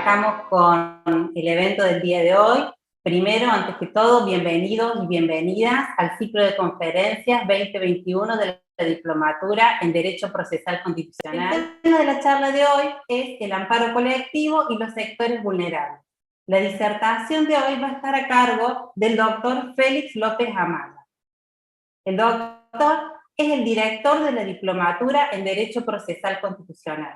arrancamos con el evento del día de hoy. Primero, antes que todo, bienvenidos y bienvenidas al ciclo de conferencias 2021 de la Diplomatura en Derecho Procesal Constitucional. El tema de la charla de hoy es el amparo colectivo y los sectores vulnerables. La disertación de hoy va a estar a cargo del doctor Félix López Amaya. El doctor es el director de la Diplomatura en Derecho Procesal Constitucional.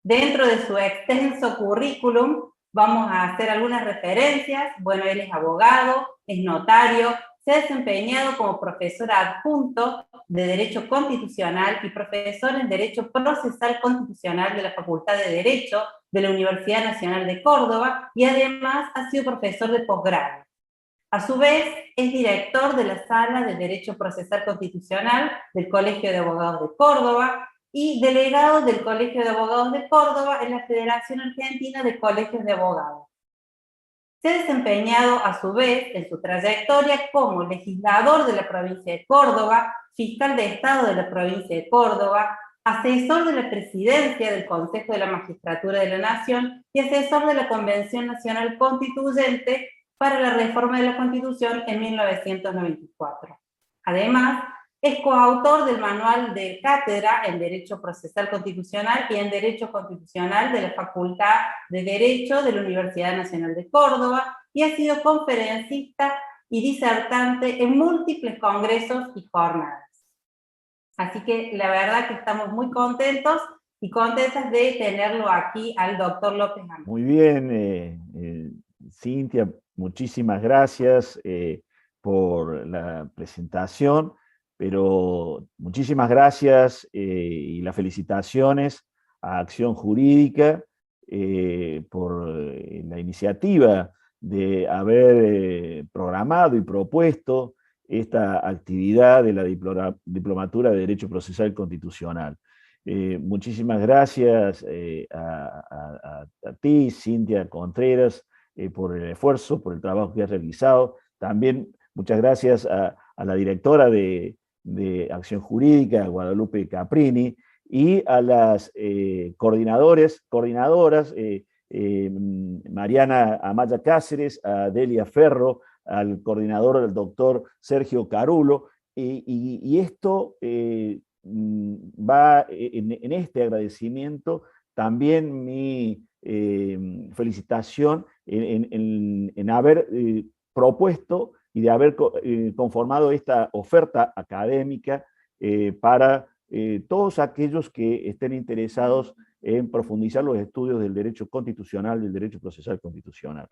Dentro de su extenso currículum vamos a hacer algunas referencias. Bueno, él es abogado, es notario, se ha desempeñado como profesor adjunto de Derecho Constitucional y profesor en Derecho Procesal Constitucional de la Facultad de Derecho de la Universidad Nacional de Córdoba y además ha sido profesor de posgrado. A su vez, es director de la Sala de Derecho Procesal Constitucional del Colegio de Abogados de Córdoba y delegado del Colegio de Abogados de Córdoba en la Federación Argentina de Colegios de Abogados. Se ha desempeñado a su vez en su trayectoria como legislador de la provincia de Córdoba, fiscal de Estado de la provincia de Córdoba, asesor de la presidencia del Consejo de la Magistratura de la Nación y asesor de la Convención Nacional Constituyente para la reforma de la Constitución en 1994. Además, es coautor del Manual de Cátedra en Derecho Procesal Constitucional y en Derecho Constitucional de la Facultad de Derecho de la Universidad Nacional de Córdoba y ha sido conferencista y disertante en múltiples congresos y jornadas. Así que la verdad que estamos muy contentos y contentas de tenerlo aquí al doctor López Amaya. Muy bien, Cintia, muchísimas gracias por la presentación, pero muchísimas gracias y las felicitaciones a Acción Jurídica por la iniciativa de haber programado y propuesto esta actividad de la Diplomatura de Derecho Procesal Constitucional. Muchísimas gracias a ti, Cintia Contreras, por el esfuerzo, por el trabajo que has realizado. También muchas gracias a la directora de Acción Jurídica, Guadalupe Caprini, y a las coordinadoras, Mariana Amaya Cáceres, a Delia Ferro, al coordinador, el doctor Sergio Carulo, y esto va en este agradecimiento también mi felicitación en haber propuesto y de haber conformado esta oferta académica para todos aquellos que estén interesados en profundizar los estudios del derecho constitucional, del derecho procesal constitucional.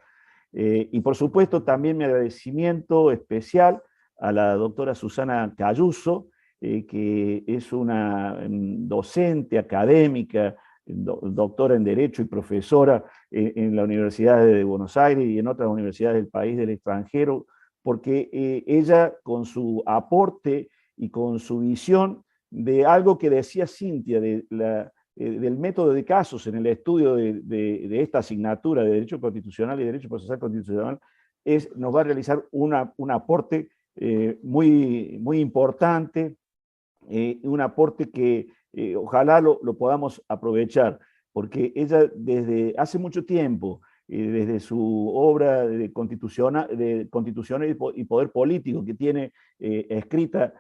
Y por supuesto también mi agradecimiento especial a la doctora Susana Cayuso, que es una docente académica, doctora en Derecho y profesora en la Universidad de Buenos Aires y en otras universidades del país del extranjero, porque ella con su aporte y con su visión de algo que decía Cintia, del método de casos en el estudio de esta asignatura de Derecho Constitucional y Derecho Procesal Constitucional, nos va a realizar un aporte muy importante, un aporte que ojalá lo podamos aprovechar, porque ella desde hace mucho tiempo, desde su obra de Constitución y Poder Político que tiene escrita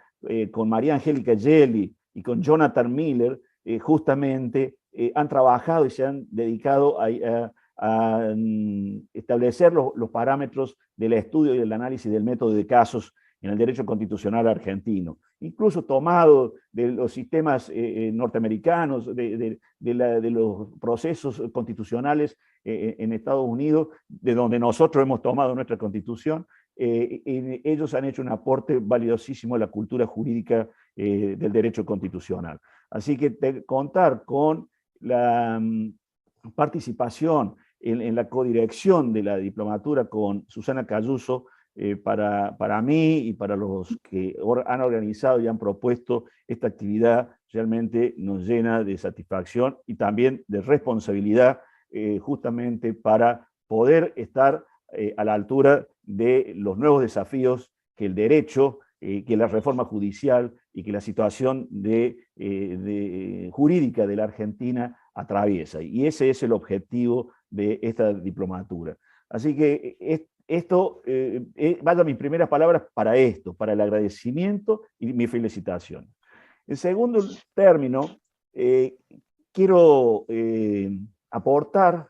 con María Angélica Gelli y con Jonathan Miller, justamente han trabajado y se han dedicado a establecer los parámetros del estudio y del análisis del método de casos en el derecho constitucional argentino, incluso tomado de los sistemas norteamericanos, de los procesos constitucionales en Estados Unidos, de donde nosotros hemos tomado nuestra constitución. Ellos han hecho un aporte valiosísimo a la cultura jurídica del derecho constitucional. Así que contar con la participación en la codirección de la diplomatura con Susana Cayuso, para mí y para los que han organizado y han propuesto esta actividad, realmente nos llena de satisfacción y también de responsabilidad, justamente para poder estar a la altura de los nuevos desafíos que el derecho, que la reforma judicial y que la situación jurídica de la Argentina atraviesa. Y ese es el objetivo de esta diplomatura. Así que esto, vaya mis primeras palabras para esto, para el agradecimiento y mi felicitación. En segundo término, quiero aportar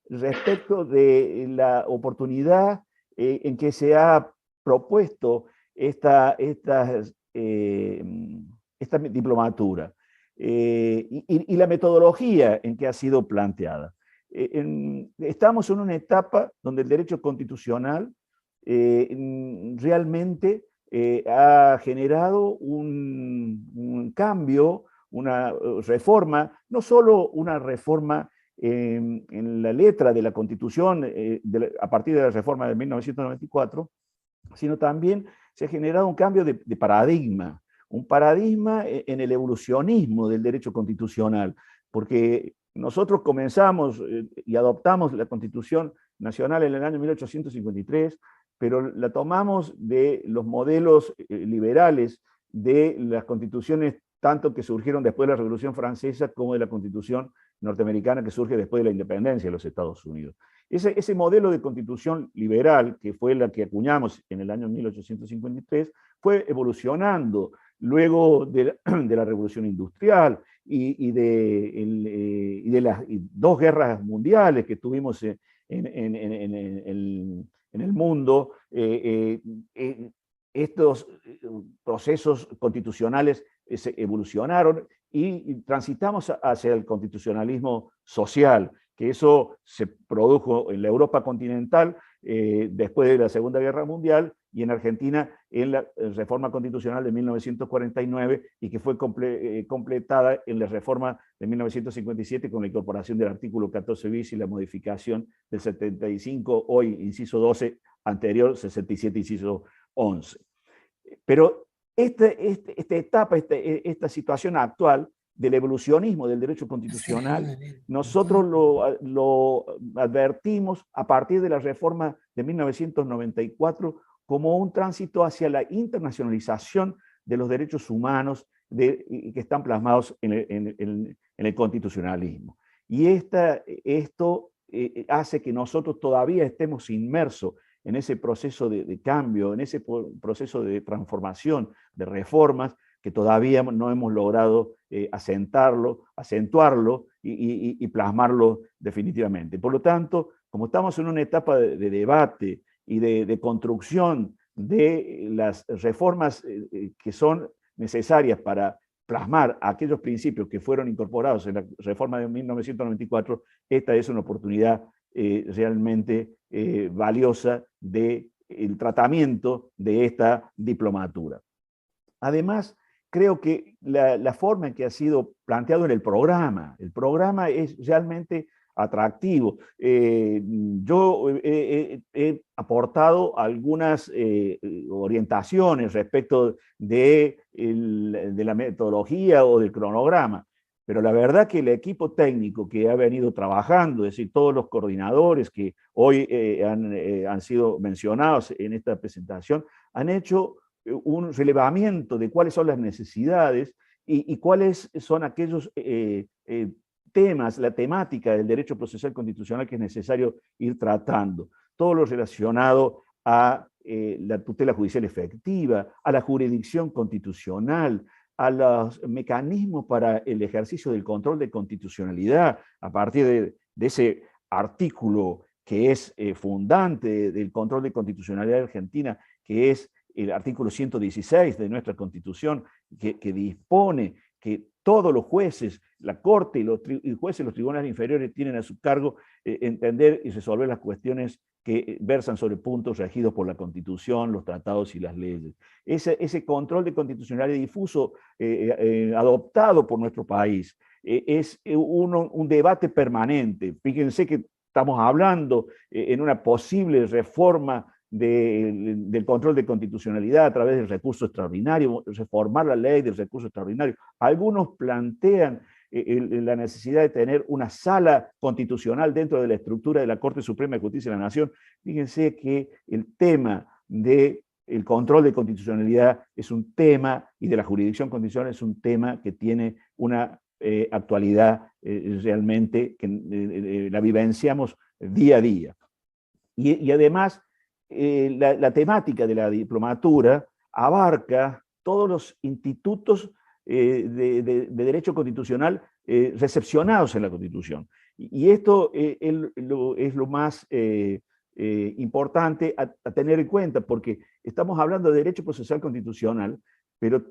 respecto de la oportunidad en que se ha propuesto esta diplomatura y la metodología en que ha sido planteada. Estamos en una etapa donde el derecho constitucional realmente ha generado un cambio, una reforma, no solo una reforma en la letra de la Constitución a partir de la reforma de 1994, sino también se ha generado un cambio de paradigma, un paradigma en el evolucionismo del derecho constitucional, porque nosotros comenzamos y adoptamos la Constitución Nacional en el año 1853, pero la tomamos de los modelos liberales de las constituciones, tanto que surgieron después de la Revolución Francesa como de la Constitución norteamericana que surge después de la independencia de los Estados Unidos. Ese modelo de constitución liberal, que fue la que acuñamos en el año 1853, fue evolucionando luego de la Revolución Industrial y de las dos guerras mundiales que tuvimos en el mundo. Estos procesos constitucionales se evolucionaron y transitamos hacia el constitucionalismo social, que eso se produjo en la Europa continental después de la Segunda Guerra Mundial y en Argentina en la reforma constitucional de 1949 y que fue completada en la reforma de 1957 con la incorporación del artículo 14 bis y la modificación del 75, hoy inciso 12, anterior 67, inciso 11. Pero esta etapa, esta situación actual del evolucionismo del derecho constitucional, nosotros lo advertimos a partir de la reforma de 1994 como un tránsito hacia la internacionalización de los derechos humanos que están plasmados en el constitucionalismo. Y esto hace que nosotros todavía estemos inmersos en ese proceso de cambio, en ese proceso de transformación, de reformas, que todavía no hemos logrado acentuarlo y plasmarlo definitivamente. Por lo tanto, como estamos en una etapa de debate y de construcción de las reformas que son necesarias para plasmar aquellos principios que fueron incorporados en la reforma de 1994, esta es una oportunidad realmente valiosa del tratamiento de esta diplomatura. Además, creo que la forma en que ha sido planteado en el programa es realmente atractivo. Yo he aportado algunas orientaciones respecto de la metodología o del cronograma, pero la verdad que el equipo técnico que ha venido trabajando, es decir, todos los coordinadores que hoy han sido mencionados en esta presentación, han hecho un relevamiento de cuáles son las necesidades y cuáles son aquellos temas, la temática del derecho procesal constitucional que es necesario ir tratando. Todo lo relacionado a la tutela judicial efectiva, a la jurisdicción constitucional, a los mecanismos para el ejercicio del control de constitucionalidad, a partir de ese artículo que es fundante del control de constitucionalidad de Argentina, que es el artículo 116 de nuestra Constitución, que dispone que todos los jueces, la Corte y los jueces de los tribunales inferiores tienen a su cargo entender y resolver las cuestiones que versan sobre puntos regidos por la Constitución, los tratados y las leyes. Ese control de constitucionalidad difuso adoptado por nuestro país es un debate permanente. Fíjense que estamos hablando en una posible reforma del control de constitucionalidad a través del recurso extraordinario, reformar la ley del recurso extraordinario. Algunos plantean la necesidad de tener una sala constitucional dentro de la estructura de la Corte Suprema de Justicia de la Nación. Fíjense que el tema del control de constitucionalidad es un tema, y de la jurisdicción constitucional es un tema que tiene una actualidad realmente, que la vivenciamos día a día. Y además, la temática de la diplomatura abarca todos los institutos de derecho constitucional recepcionados en la Constitución. Y esto es lo más importante a tener en cuenta, porque estamos hablando de derecho procesal constitucional, pero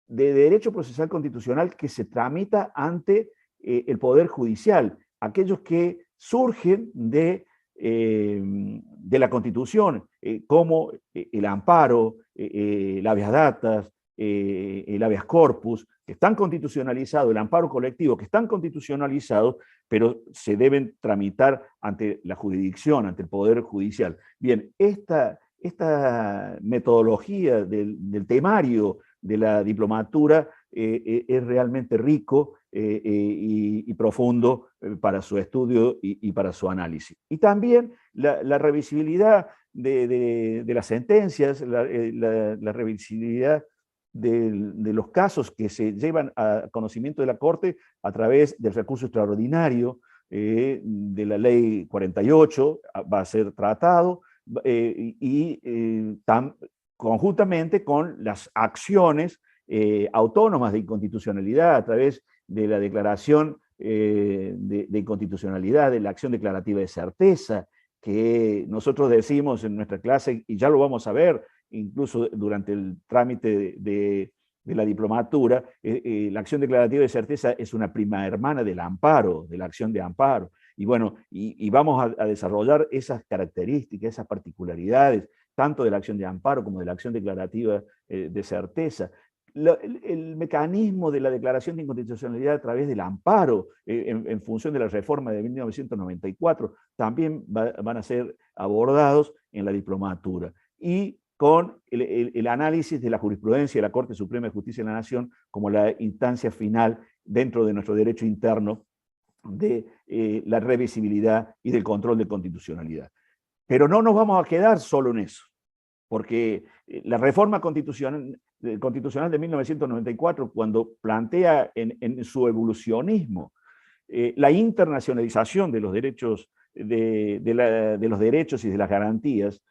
de derecho procesal constitucional que se tramita ante el Poder Judicial, aquellos que surgen de la Constitución, como el amparo, el habeas datas, el habeas corpus, que están constitucionalizados, el amparo colectivo, que están constitucionalizados, pero se deben tramitar ante la jurisdicción, ante el Poder Judicial. Bien, esta metodología del temario de la diplomatura es realmente rico y profundo para su estudio y para su análisis. Y también la revisibilidad de las sentencias, la revisibilidad de los casos que se llevan a conocimiento de la Corte a través del recurso extraordinario de la Ley 48, va a ser tratado, conjuntamente con las acciones autónomas de inconstitucionalidad a través de la declaración de inconstitucionalidad, de la acción declarativa de certeza, que nosotros decimos en nuestra clase, y ya lo vamos a ver, incluso durante el trámite de la diplomatura, la acción declarativa de certeza es una prima hermana del amparo, de la acción de amparo. Y bueno, y vamos a desarrollar esas características, esas particularidades, tanto de la acción de amparo como de la acción declarativa de certeza. El mecanismo de la declaración de inconstitucionalidad a través del amparo en función de la reforma de 1994 también van a ser abordados en la diplomatura. Y con el análisis de la jurisprudencia de la Corte Suprema de Justicia de la Nación como la instancia final dentro de nuestro derecho interno de la revisibilidad y del control de constitucionalidad. Pero no nos vamos a quedar solo en eso, porque la reforma constitucional de 1994, cuando plantea en su evolucionismo la internacionalización de los derechos, de los derechos y de las garantías,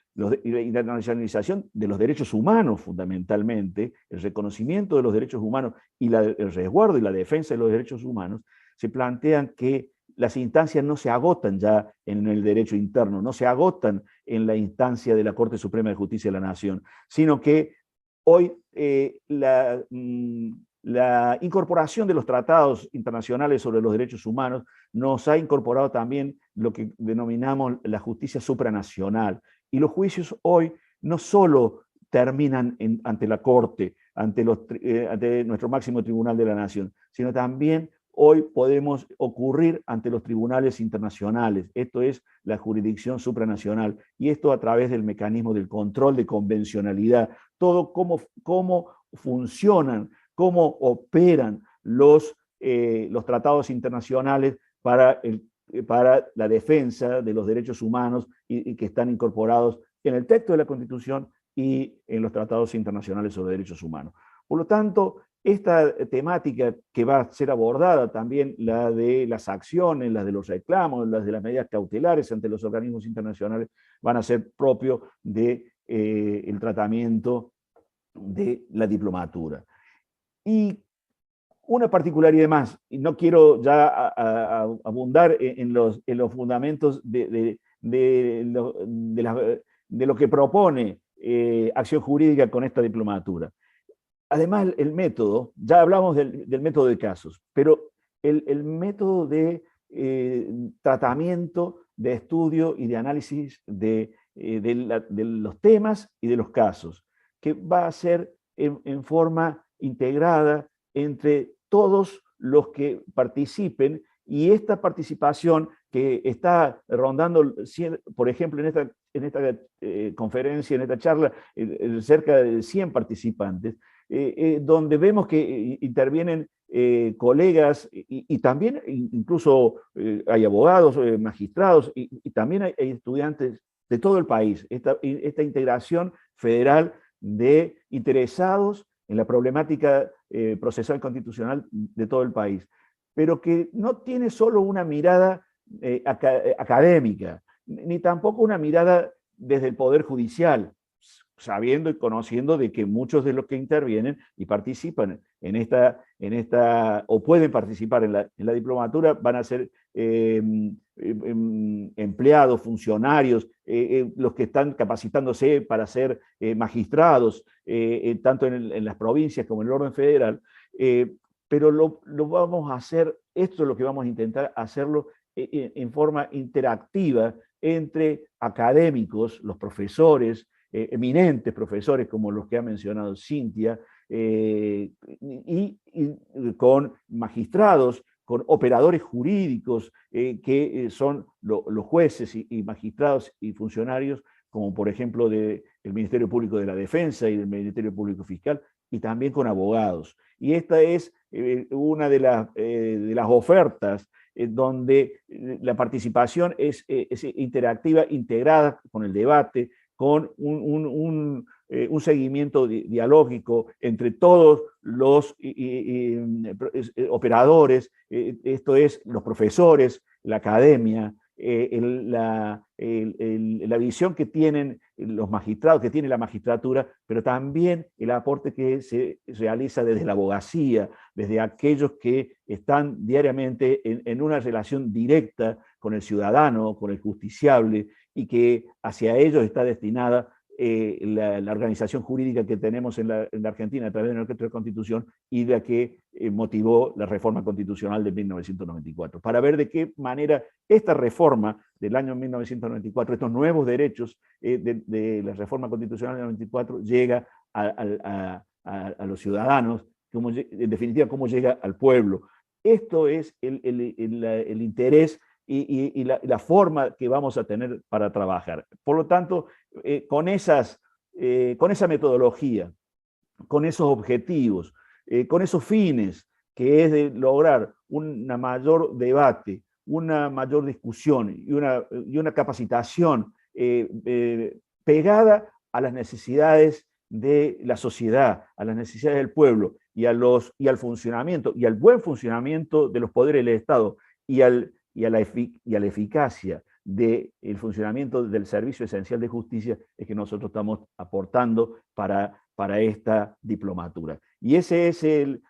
y la internacionalización de los derechos humanos fundamentalmente, el reconocimiento de los derechos humanos y el resguardo y la defensa de los derechos humanos, se plantean que las instancias no se agotan ya en el derecho interno, no se agotan en la instancia de la Corte Suprema de Justicia de la Nación, sino que hoy la incorporación de los tratados internacionales sobre los derechos humanos nos ha incorporado también lo que denominamos la justicia supranacional. Y los juicios hoy no solo terminan ante la Corte, ante nuestro máximo tribunal de la Nación, sino también hoy podemos ocurrir ante los tribunales internacionales. Esto es la jurisdicción supranacional, y esto a través del mecanismo del control de convencionalidad. Todo cómo funcionan, cómo operan los tratados internacionales para la defensa de los derechos humanos y que están incorporados en el texto de la Constitución y en los tratados internacionales sobre derechos humanos. Por lo tanto, esta temática que va a ser abordada también, la de las acciones, las de los reclamos, las de las medidas cautelares ante los organismos internacionales, van a ser propios del tratamiento de la diplomatura. Y una particularidad más, y no quiero ya abundar en los fundamentos de lo que propone acción jurídica con esta diplomatura. Además, el método, ya hablamos del método de casos, pero el método de tratamiento, de estudio y de análisis de los temas y de los casos, que va a ser en forma integrada entre todos los que participen, y esta participación que está rondando, por ejemplo, en esta conferencia, en esta charla, cerca de 100 participantes, donde vemos que intervienen colegas y también incluso hay abogados, magistrados y también hay estudiantes de todo el país. Esta integración federal de interesados en la problemática procesal constitucional de todo el país, pero que no tiene solo una mirada académica, ni tampoco una mirada desde el Poder Judicial, sabiendo y conociendo de que muchos de los que intervienen y participan en esta o pueden participar en la diplomatura van a ser empleados, funcionarios, los que están capacitándose para ser magistrados, tanto en las provincias como en el orden federal, pero lo vamos a hacer, esto es lo que vamos a intentar hacerlo en forma interactiva entre académicos, los profesores, eminentes profesores como los que ha mencionado Cintia, y con magistrados, con operadores jurídicos que son los jueces y magistrados y funcionarios, como por ejemplo del Ministerio Público de la Defensa y del Ministerio Público Fiscal, y también con abogados. Y esta es una de las ofertas donde la participación es interactiva, integrada con el debate, con un seguimiento dialógico entre todos los operadores, esto es, los profesores, la academia, la visión que tienen los magistrados, que tiene la magistratura, pero también el aporte que se realiza desde la abogacía, desde aquellos que están diariamente en una relación directa con el ciudadano, con el justiciable, y que hacia ellos está destinada la organización jurídica que tenemos en la Argentina a través de nuestra Constitución y la que motivó la reforma constitucional de 1994. Para ver de qué manera esta reforma del año 1994, estos nuevos derechos de la reforma constitucional del 94, llega a los ciudadanos, en definitiva, cómo llega al pueblo. Esto es el interés y la forma que vamos a tener para trabajar. Por lo tanto, con esa metodología, con esos objetivos, con esos fines, que es de lograr un mayor debate, una mayor discusión y una capacitación pegada a las necesidades de la sociedad, a las necesidades del pueblo y al funcionamiento y al buen funcionamiento de los poderes del Estado y a la eficacia del funcionamiento del servicio esencial de justicia, es que nosotros estamos aportando para esta diplomatura. Y ese es el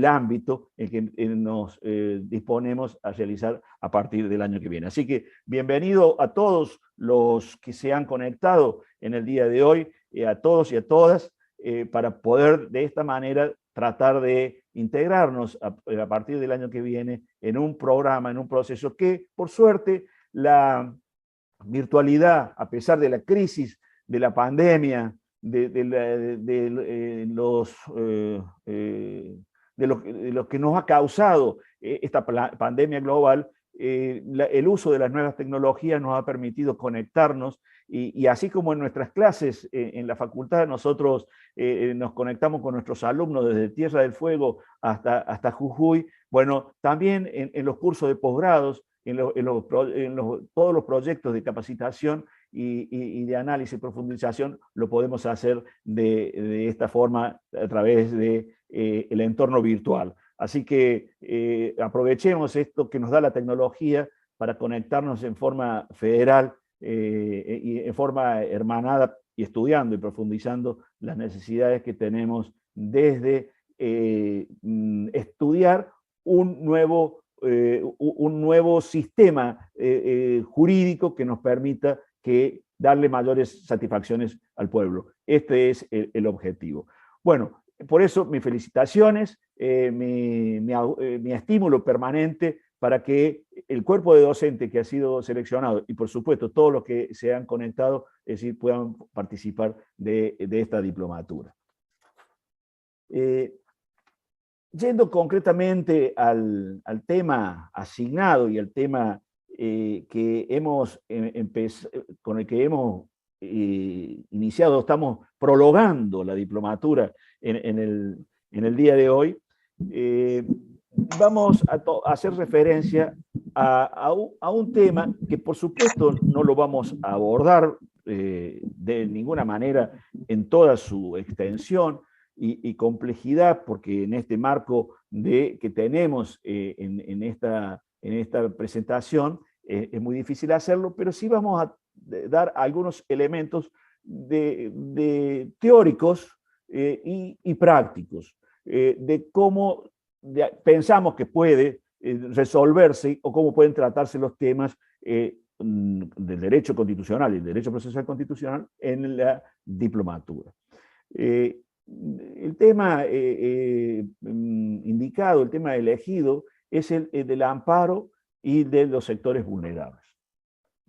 ámbito en que nos disponemos a realizar a partir del año que viene. Así que bienvenido a todos los que se han conectado en el día de hoy, a todos y a todas, para poder de esta manera tratar de integrarnos a partir del año que viene en un programa, en un proceso que, por suerte, la virtualidad, a pesar de la crisis, de la pandemia, de lo que nos ha causado esta pandemia global, el uso de las nuevas tecnologías nos ha permitido conectarnos y así como en nuestras clases en la facultad nosotros nos conectamos con nuestros alumnos desde Tierra del Fuego hasta Jujuy, bueno, también en los cursos de posgrados, todos los proyectos de capacitación y de análisis y profundización lo podemos hacer de esta forma a través del entorno virtual. Así que aprovechemos esto que nos da la tecnología para conectarnos en forma federal y en forma hermanada y estudiando y profundizando las necesidades que tenemos desde estudiar un nuevo sistema jurídico que nos permita darle mayores satisfacciones al pueblo. Este es el objetivo. Bueno, por eso mis felicitaciones, mi estímulo permanente para que el cuerpo de docente que ha sido seleccionado y por supuesto todos los que se han conectado, es decir, puedan participar de esta diplomatura. Yendo concretamente al tema asignado y al tema con el que hemos iniciado, estamos prolongando la diplomatura en el día de hoy, vamos a hacer referencia a un tema que por supuesto no lo vamos a abordar de ninguna manera en toda su extensión y complejidad, porque en este marco que tenemos en esta presentación, es muy difícil hacerlo, pero sí vamos a dar algunos elementos teóricos y prácticos, de cómo pensamos que puede resolverse o cómo pueden tratarse los temas del derecho constitucional y el derecho procesal constitucional en la diplomatura. El tema indicado, el tema elegido, es el del amparo y de los sectores vulnerables.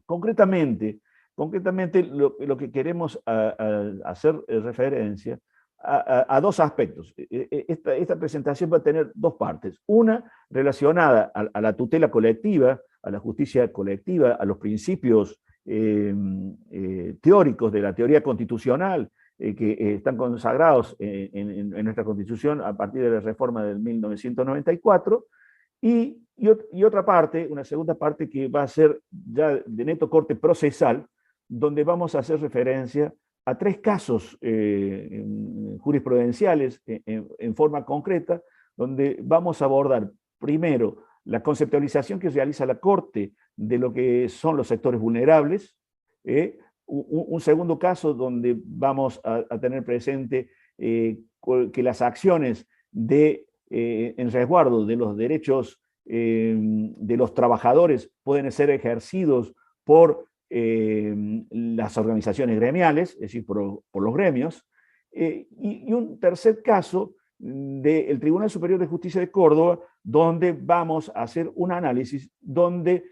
Concretamente lo que queremos hacer referencia a dos aspectos. Esta presentación va a tener dos partes. Una relacionada a la tutela colectiva, a la justicia colectiva, a los principios teóricos de la teoría constitucional que están consagrados en nuestra Constitución a partir de la reforma del 1994, y otra parte, una segunda parte que va a ser ya de neto corte procesal, donde vamos a hacer referencia a tres casos jurisprudenciales en forma concreta, donde vamos a abordar primero la conceptualización que realiza la Corte de lo que son los sectores vulnerables, un segundo caso donde vamos a tener presente que las acciones en resguardo de los derechos de los trabajadores pueden ser ejercidos por las organizaciones gremiales, es decir, por los gremios, y un tercer caso del Tribunal Superior de Justicia de Córdoba, donde vamos a hacer un análisis donde,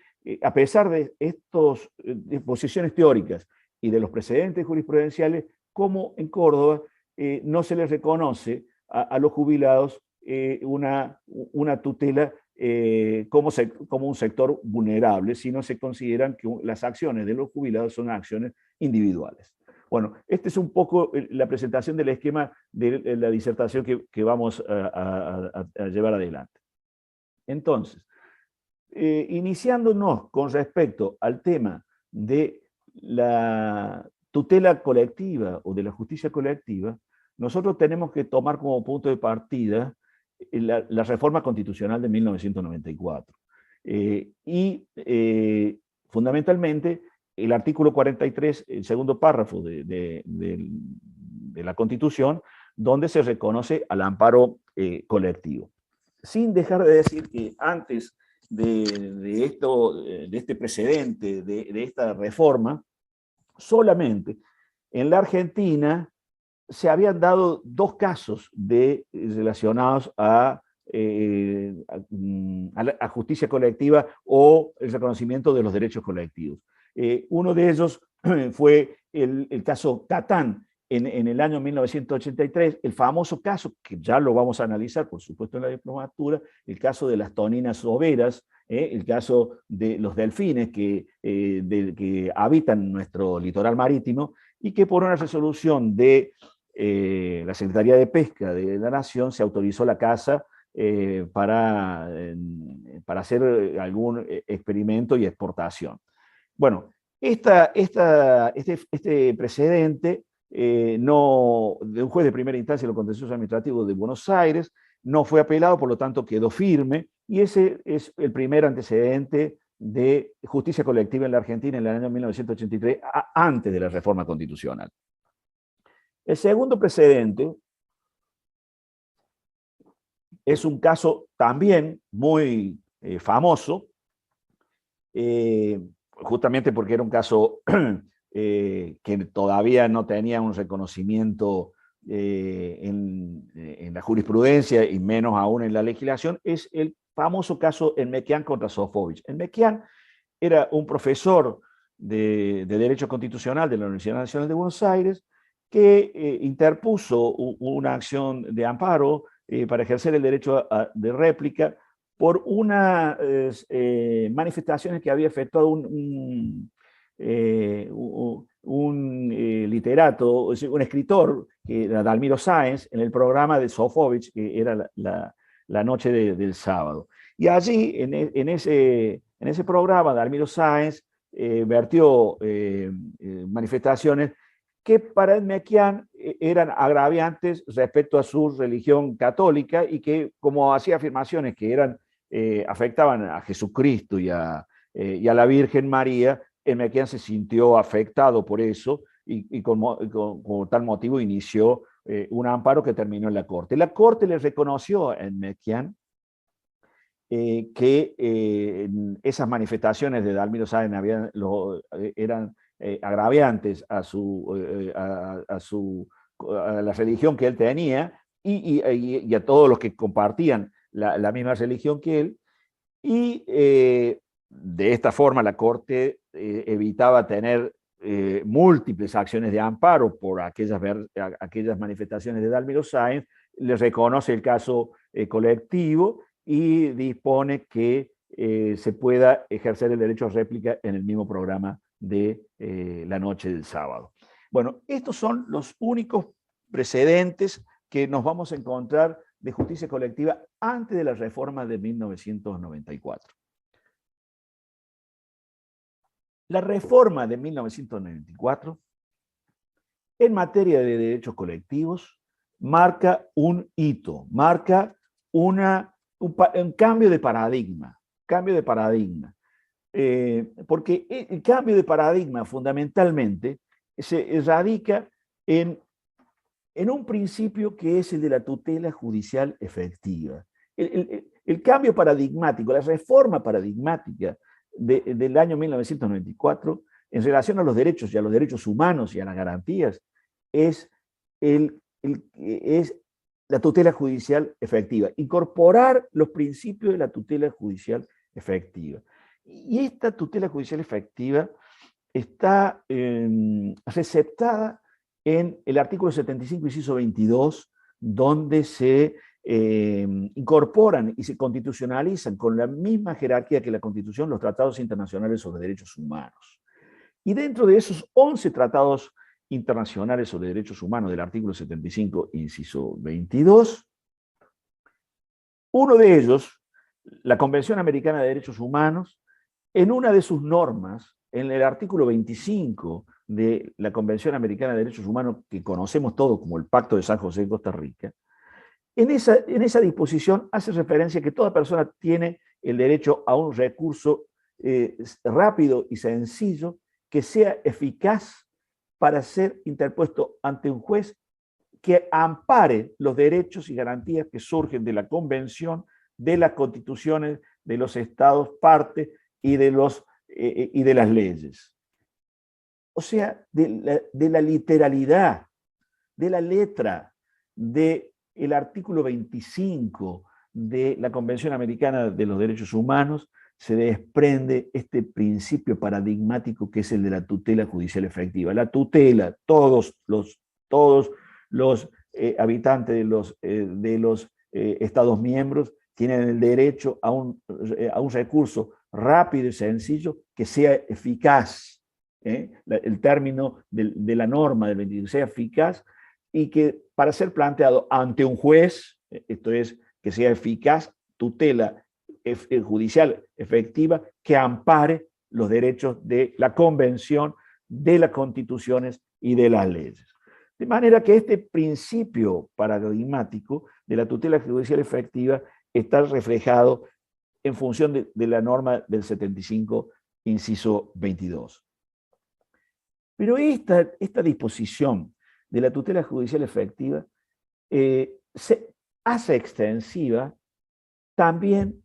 a pesar de estas exposiciones teóricas y de los precedentes jurisprudenciales, como en Córdoba no se les reconoce a los jubilados una tutela como un sector vulnerable, sino se consideran que las acciones de los jubilados son acciones individuales. Bueno, esta es un poco la presentación del esquema de la disertación que vamos a llevar adelante. Entonces, iniciándonos con respecto al tema de la tutela colectiva o de la justicia colectiva, nosotros tenemos que tomar como punto de partida la reforma constitucional de 1994. Fundamentalmente, el artículo 43, el segundo párrafo de la Constitución, donde se reconoce al amparo colectivo. Sin dejar de decir que antes de este precedente, de esta reforma, solamente en la Argentina se habían dado dos casos relacionados a justicia colectiva o el reconocimiento de los derechos colectivos. Uno de ellos fue el caso Catán en el año 1983, el famoso caso, que ya lo vamos a analizar, por supuesto, en la diplomatura, el caso de las toninas overas, el caso de los delfines que habitan nuestro litoral marítimo y que por una resolución de la Secretaría de Pesca de la Nación se autorizó la caza para hacer algún experimento y exportación. Bueno, este precedente de un juez de primera instancia de lo contencioso administrativo de Buenos Aires no fue apelado, por lo tanto quedó firme, y ese es el primer antecedente de justicia colectiva en la Argentina en el año 1983, antes de la reforma constitucional. El segundo precedente es un caso también muy famoso, justamente porque era un caso que todavía no tenía un reconocimiento en la jurisprudencia y menos aún en la legislación, es el famoso caso Enmequian contra Sofovich. Enmequian era un profesor de Derecho Constitucional de la Universidad Nacional de Buenos Aires que interpuso una acción de amparo para ejercer el derecho de réplica por unas manifestaciones que había efectuado un literato, un escritor, que era Dalmiro Sáenz, en el programa de Sofovich, que era la noche del sábado. Y allí, en ese programa, Dalmiro Sáenz vertió manifestaciones que para Enmequian eran agraviantes respecto a su religión católica y que, como hacía afirmaciones que afectaban a Jesucristo y a y a la Virgen María, Mequián se sintió afectado por eso y con tal motivo inició un amparo que terminó en la Corte. La Corte le reconoció a Mequián que esas manifestaciones de Dalmiro Sáenz eran agraviantes a la religión que él tenía y a todos los que compartían la misma religión que él, y de esta forma la Corte evitaba tener múltiples acciones de amparo por aquellas manifestaciones de Dalmiro Sáenz, le reconoce el caso colectivo y dispone que se pueda ejercer el derecho a réplica en el mismo programa de la noche del sábado. Bueno, estos son los únicos precedentes que nos vamos a encontrar de justicia colectiva antes de la reforma de 1994. La reforma de 1994, en materia de derechos colectivos, marca un hito, marca un cambio de paradigma, porque el cambio de paradigma fundamentalmente se radica en un principio que es el de la tutela judicial efectiva. El cambio paradigmático, la reforma paradigmática del año 1994 en relación a los derechos y a los derechos humanos y a las garantías es la tutela judicial efectiva, incorporar los principios de la tutela judicial efectiva. Y esta tutela judicial efectiva está receptada en el artículo 75, inciso 22, donde se incorporan y se constitucionalizan con la misma jerarquía que la Constitución los tratados internacionales sobre derechos humanos. Y dentro de esos 11 tratados internacionales sobre derechos humanos del artículo 75, inciso 22, uno de ellos, la Convención Americana de Derechos Humanos, en una de sus normas, en el artículo 25 de la Convención Americana de Derechos Humanos, que conocemos todos como el Pacto de San José de Costa Rica, en esa disposición hace referencia a que toda persona tiene el derecho a un recurso rápido y sencillo que sea eficaz para ser interpuesto ante un juez que ampare los derechos y garantías que surgen de la Convención, de las constituciones de los estados parte y de las leyes. O sea, de la literalidad, de la letra del artículo 25 de la Convención Americana de los Derechos Humanos se desprende este principio paradigmático que es el de la tutela judicial efectiva. La tutela, todos los habitantes de los Estados miembros tienen el derecho a un recurso rápido y sencillo que sea eficaz. El término de la norma del 25 sea eficaz y que para ser planteado ante un juez, esto es, que sea eficaz, tutela judicial efectiva que ampare los derechos de la Convención, de las constituciones y de las leyes. De manera que este principio paradigmático de la tutela judicial efectiva está reflejado en función de la norma del 75, inciso 22. Pero esta disposición de la tutela judicial efectiva se hace extensiva también,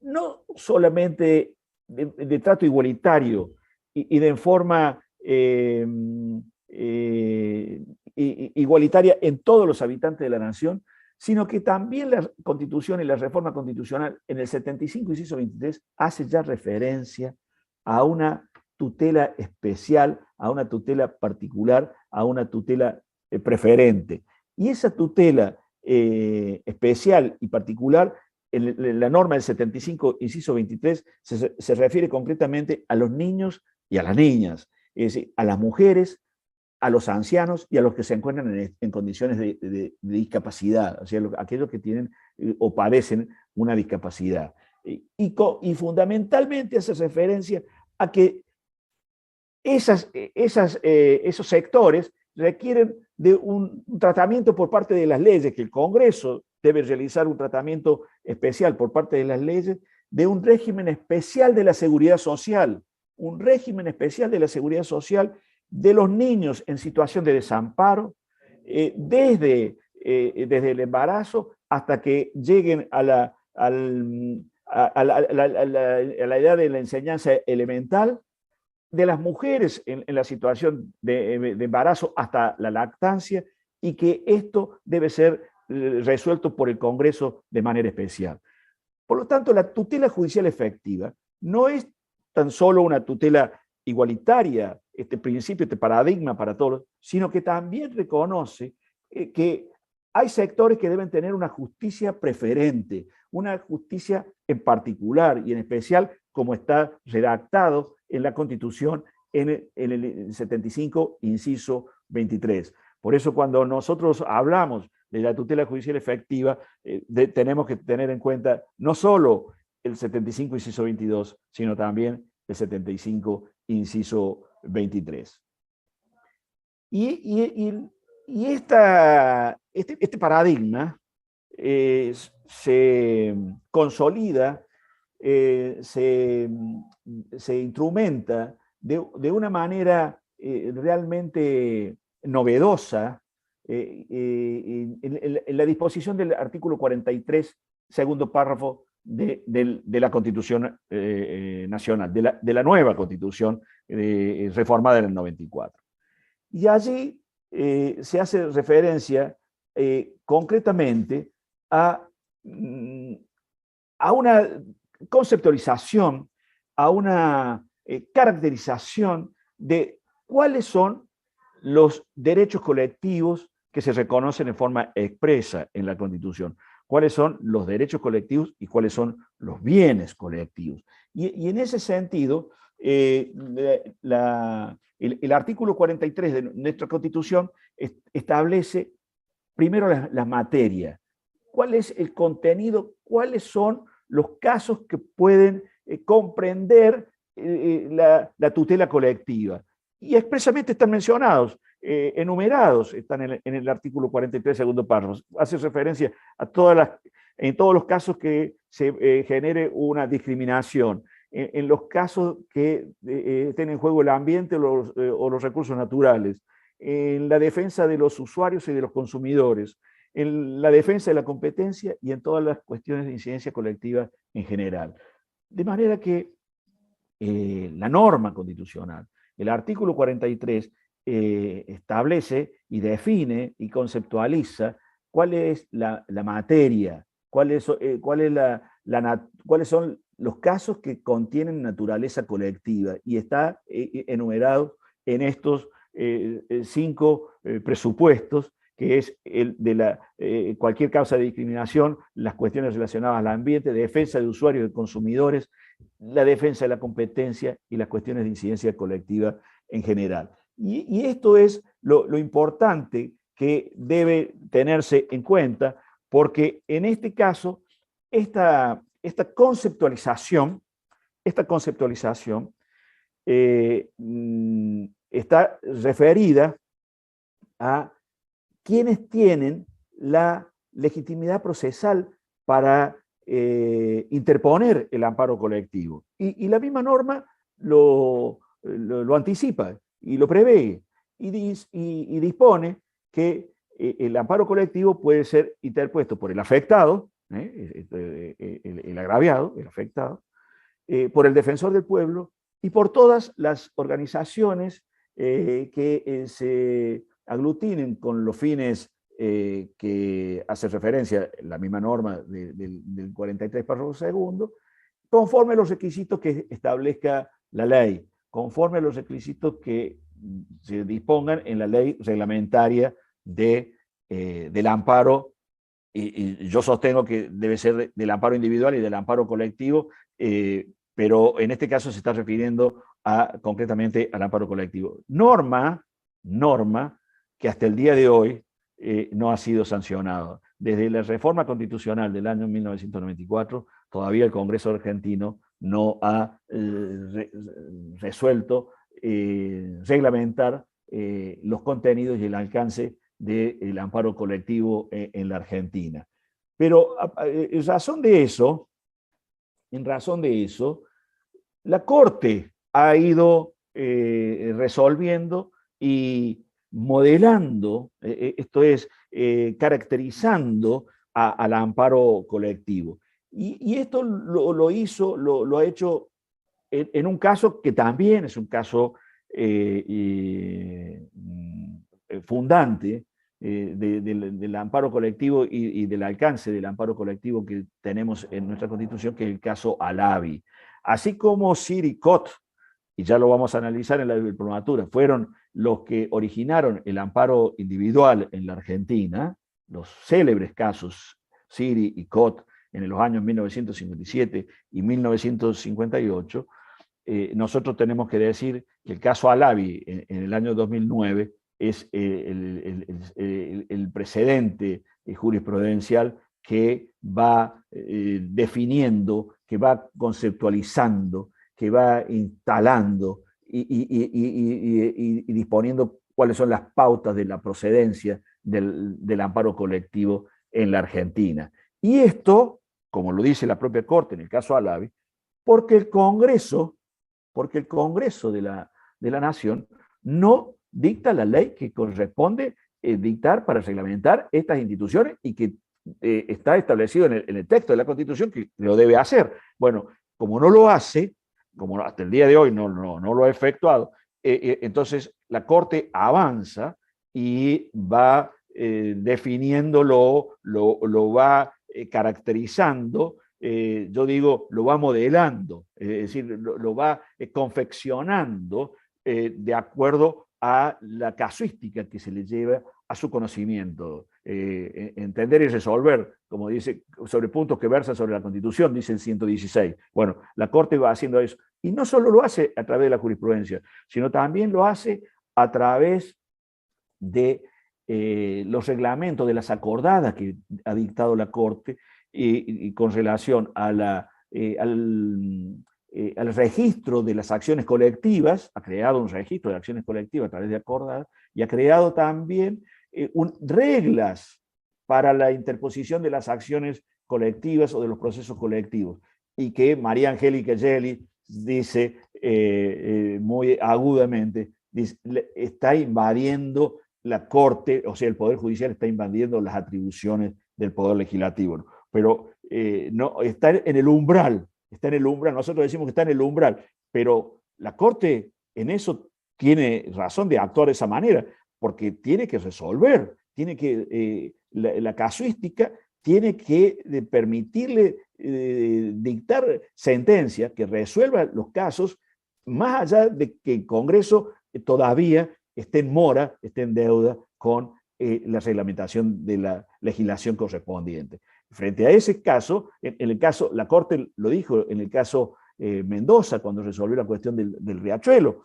no solamente de trato igualitario y de forma igualitaria en todos los habitantes de la nación, sino que también la Constitución y la reforma constitucional en el 75, inciso 23, hace ya referencia a una tutela especial, a una tutela particular, a una tutela preferente. Y esa tutela especial y particular, en la norma del 75, inciso 23, se refiere concretamente a los niños y a las niñas, es decir, a las mujeres, a los ancianos y a los que se encuentran en condiciones de discapacidad, o sea, aquellos que tienen o padecen una discapacidad. Y fundamentalmente hace referencia a que esos sectores requieren de un tratamiento por parte de las leyes, que el Congreso debe realizar un tratamiento especial por parte de las leyes de un régimen especial de la seguridad social, un régimen especial de la seguridad social de los niños en situación de desamparo, desde el embarazo hasta que lleguen a la edad de la enseñanza elemental, de las mujeres en la situación de embarazo hasta la lactancia, y que esto debe ser resuelto por el Congreso de manera especial. Por lo tanto, la tutela judicial efectiva no es tan solo una tutela igualitaria, este principio, este paradigma para todos, sino que también reconoce que hay sectores que deben tener una justicia preferente, una justicia en particular y en especial como está redactado en la Constitución en el 75, inciso 23. Por eso cuando nosotros hablamos de la tutela judicial efectiva, tenemos que tener en cuenta no solo el 75, inciso 22, sino también el 75, inciso 23. Este paradigma se consolida, se instrumenta de una manera realmente novedosa en la disposición del artículo 43, segundo párrafo de la Constitución Nacional, de la nueva Constitución reformada en el 94. Y allí se hace referencia concretamente a una conceptualización, a una caracterización de cuáles son los derechos colectivos que se reconocen en forma expresa en la Constitución, cuáles son los derechos colectivos y cuáles son los bienes colectivos. Y en ese sentido, el artículo 43 de nuestra Constitución establece primero las materias, cuál es el contenido, cuáles son los casos que pueden comprender la tutela colectiva. Y expresamente están mencionados, enumerados, están en el artículo 43, segundo párrafo. Hace referencia a en todos los casos que se genere una discriminación, en los casos que estén en juego el ambiente o los recursos naturales, en la defensa de los usuarios y de los consumidores, en la defensa de la competencia y en todas las cuestiones de incidencia colectiva en general. De manera que la norma constitucional, el artículo 43, establece y define y conceptualiza cuál es la materia, cuáles son los casos que contienen naturaleza colectiva, y está enumerado en estos 5 presupuestos, que es el de cualquier causa de discriminación, las cuestiones relacionadas al ambiente, defensa de usuarios y de consumidores, la defensa de la competencia y las cuestiones de incidencia colectiva en general. Y esto es lo importante que debe tenerse en cuenta, porque en este caso, esta conceptualización está referida a quienes tienen la legitimidad procesal para interponer el amparo colectivo. Y la misma norma lo anticipa y lo prevé, y dispone que el amparo colectivo puede ser interpuesto por el afectado, el agraviado, el afectado, por el defensor del pueblo y por todas las organizaciones que se aglutinen con los fines que hace referencia la misma norma del 43 párrafo segundo, conforme a los requisitos que establezca la ley, conforme a los requisitos que se dispongan en la ley reglamentaria del amparo, y yo sostengo que debe ser del amparo individual y del amparo colectivo, pero en este caso se está refiriendo concretamente al amparo colectivo. Norma que hasta el día de hoy no ha sido sancionada. Desde la reforma constitucional del año 1994, todavía el Congreso argentino no ha resuelto reglamentar los contenidos y el alcance del amparo colectivo en la Argentina. Pero en razón de eso, en razón de eso, la Corte ha ido resolviendo y modelando, esto es, caracterizando al amparo colectivo. Y esto lo ha hecho en un caso que también es un caso fundante del amparo colectivo y del alcance del amparo colectivo que tenemos en nuestra Constitución, que es el caso Alavi. Así como Siri Cot, y ya lo vamos a analizar en la diplomatura, fueron los que originaron el amparo individual en la Argentina, los célebres casos Siri y Cot en los años 1957 y 1958, nosotros tenemos que decir que el caso Alavi en el año 2009 es el precedente jurisprudencial que va definiendo, que va conceptualizando, que va instalando y disponiendo cuáles son las pautas de la procedencia del amparo colectivo en la Argentina. Y esto, como lo dice la propia Corte en el caso Alavi, porque el Congreso de la Nación no dicta la ley que corresponde dictar para reglamentar estas instituciones y que está establecido en el texto de la Constitución que lo debe hacer. Bueno, como no lo hace, como hasta el día de hoy no lo ha efectuado, entonces la Corte avanza y va definiéndolo, lo va caracterizando, yo digo, lo va modelando, es decir, lo va confeccionando de acuerdo a la casuística que se le lleva a su conocimiento. Entender y resolver, como dice, sobre puntos que versan sobre la Constitución, dice el 116. Bueno, la Corte va haciendo eso. Y no solo lo hace a través de la jurisprudencia, sino también lo hace a través de los reglamentos, de las acordadas que ha dictado la Corte y con relación a al registro de las acciones colectivas, ha creado un registro de acciones colectivas a través de acordadas y ha creado también reglas para la interposición de las acciones colectivas o de los procesos colectivos, y que María Angélica Gelli dice muy agudamente, dice, está invadiendo la Corte, o sea, el Poder Judicial está invadiendo las atribuciones del Poder Legislativo, ¿no? Pero no, está en el umbral, nosotros decimos que está en el umbral, pero la Corte en eso tiene razón de actuar de esa manera, porque tiene que resolver, tiene que, la casuística tiene que permitirle dictar sentencias que resuelvan los casos, más allá de que el Congreso todavía esté en mora, esté en deuda con la reglamentación de la legislación correspondiente. Frente a ese caso, en el caso, la Corte lo dijo en el caso Mendoza, cuando resolvió la cuestión del Riachuelo,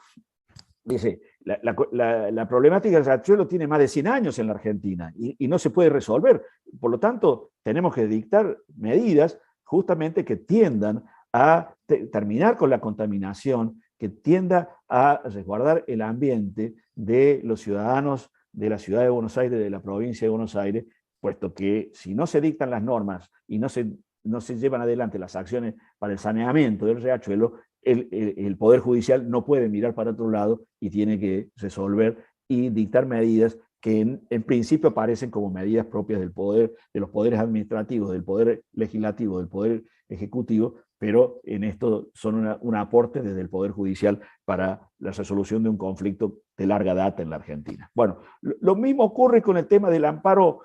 dice, la problemática del Riachuelo tiene más de 100 años en la Argentina y no se puede resolver. Por lo tanto, tenemos que dictar medidas justamente que tiendan a terminar con la contaminación, que tienda a resguardar el ambiente de los ciudadanos de la ciudad de Buenos Aires, de la provincia de Buenos Aires, puesto que si no se dictan las normas y no se llevan adelante las acciones para el saneamiento del riachuelo, el Poder Judicial no puede mirar para otro lado y tiene que resolver y dictar medidas que en principio aparecen como medidas propias del poder, de los poderes administrativos, del Poder Legislativo, del Poder Ejecutivo, pero en esto son un aporte desde el Poder Judicial para la resolución de un conflicto de larga data en la Argentina. Bueno, lo mismo ocurre con el tema del amparo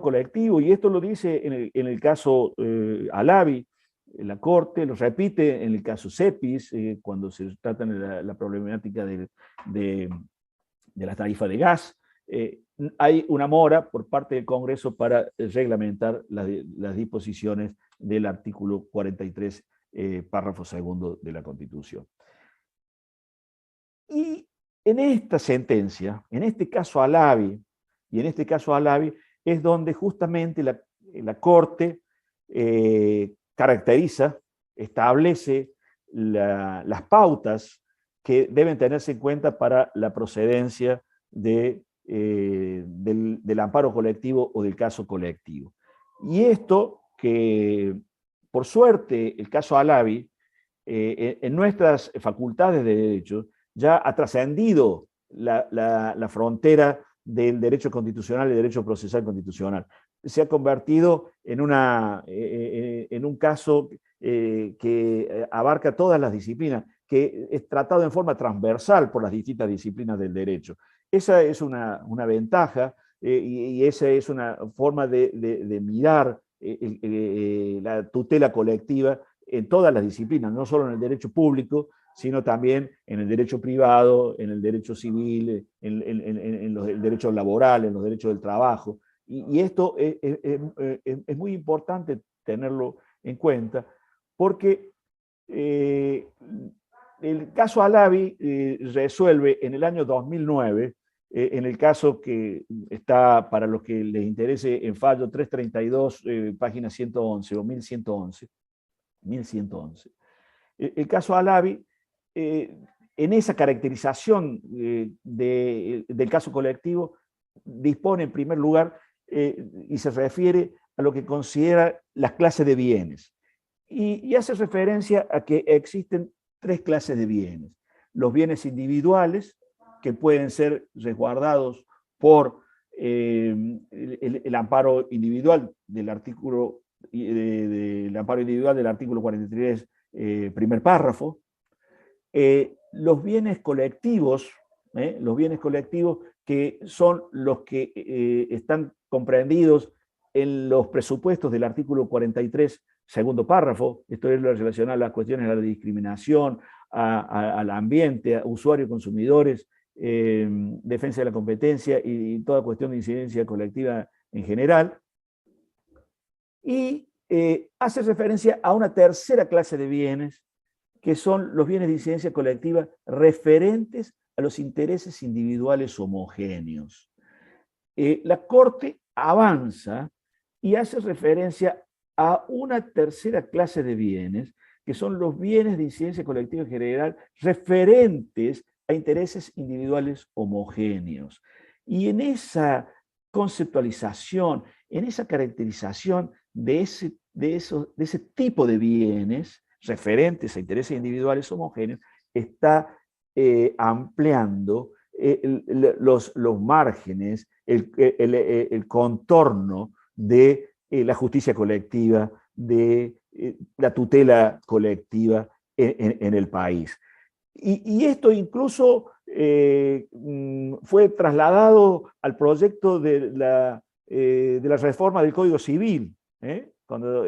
colectivo, y esto lo dice en el caso Alavi, la Corte, lo repite en el caso Cepis, cuando se trata de la problemática de la tarifa de gas. Hay una mora por parte del Congreso para reglamentar las disposiciones del artículo 43, párrafo segundo de la Constitución. Y en esta sentencia, en este caso Alavi, es donde justamente la Corte caracteriza, establece las pautas que deben tenerse en cuenta para la procedencia del amparo colectivo o del caso colectivo. Y esto que por suerte, el caso Alavi, en nuestras facultades de Derecho, ya ha trascendido la frontera del derecho constitucional y el derecho procesal constitucional. Se ha convertido en un caso que abarca todas las disciplinas, que es tratado en forma transversal por las distintas disciplinas del derecho. Esa es una ventaja y esa es una forma de mirar la tutela colectiva en todas las disciplinas, no solo en el derecho público, sino también en el derecho privado, en el derecho civil, en los derechos laborales, en los derechos del trabajo. Y esto es muy importante tenerlo en cuenta, porque el caso Alavi resuelve en el año 2009, en el caso que está, para los que les interese, en fallo 332, página 111 o 1111, el caso Alavi, en esa caracterización del caso colectivo, dispone en primer lugar y se refiere a lo que considera las clases de bienes. Y hace referencia a que existen tres clases de bienes. Los bienes individuales, que pueden ser resguardados por el amparo individual del artículo, del amparo individual del artículo 43, primer párrafo. Los bienes colectivos que son los que están comprendidos en los presupuestos del artículo 43, segundo párrafo, esto es lo relacionado a las cuestiones de la discriminación, al ambiente, a usuarios, consumidores, defensa de la competencia y toda cuestión de incidencia colectiva en general. Y hace referencia a una tercera clase de bienes, que son los bienes de incidencia colectiva referentes a los intereses individuales homogéneos. La Corte avanza y hace referencia a una tercera clase de bienes, que son los bienes de incidencia colectiva en general referentes a intereses individuales homogéneos. Y en esa conceptualización, en esa caracterización de ese tipo de bienes referentes a intereses individuales homogéneos, está ampliando los márgenes, el contorno de la justicia colectiva, de la tutela colectiva en el país. Y esto incluso fue trasladado al proyecto de la reforma del Código Civil. Cuando,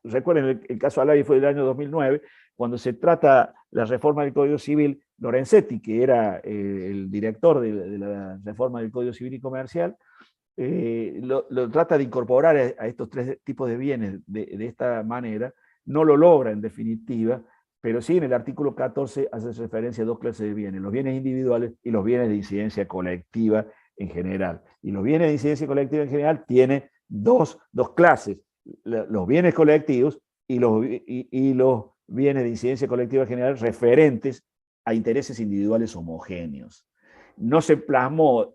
recuerden, el caso Alavi fue del año 2009, cuando se trata la reforma del Código Civil, Lorenzetti, que era el director de la reforma del Código Civil y Comercial, lo trata de incorporar a estos tres tipos de bienes de esta manera, no lo logra en definitiva, pero sí en el artículo 14 hace referencia a dos clases de bienes, los bienes individuales y los bienes de incidencia colectiva en general. Y los bienes de incidencia colectiva en general tienen dos clases, los bienes colectivos y los bienes de incidencia colectiva en general referentes a intereses individuales homogéneos. No se plasmó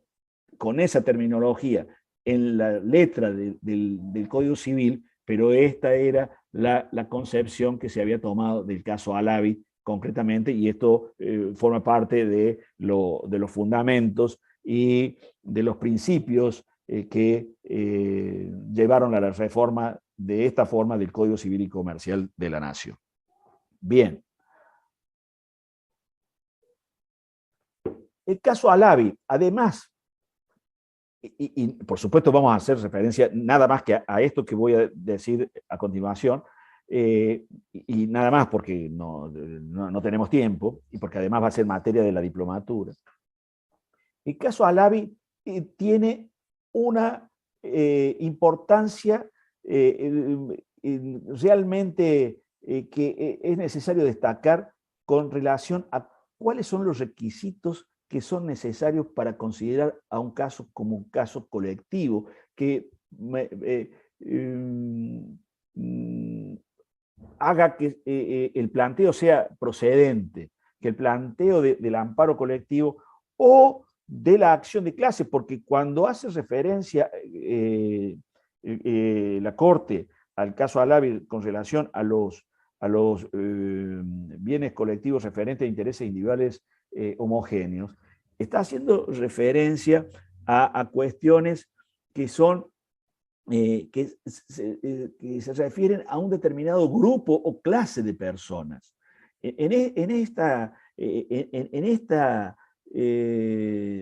con esa terminología en la letra del Código Civil, pero esta era la concepción que se había tomado del caso Alavi concretamente, y esto forma parte de los fundamentos y de los principios que llevaron a la reforma de esta forma del Código Civil y Comercial de la Nación. Bien. El caso Alavi, además, y por supuesto vamos a hacer referencia nada más que a esto que voy a decir a continuación, y nada más porque no tenemos tiempo, y porque además va a ser materia de la diplomatura. El caso Alavi tiene una importancia realmente que es necesario destacar con relación a cuáles son los requisitos que son necesarios para considerar a un caso como un caso colectivo, que haga que el planteo sea procedente, que el planteo del amparo colectivo o de la acción de clase, porque cuando hace referencia la Corte al caso Alavi con relación a los bienes colectivos referentes a intereses individuales homogéneos, está haciendo referencia a cuestiones que son que se refieren a un determinado grupo o clase de personas. En esta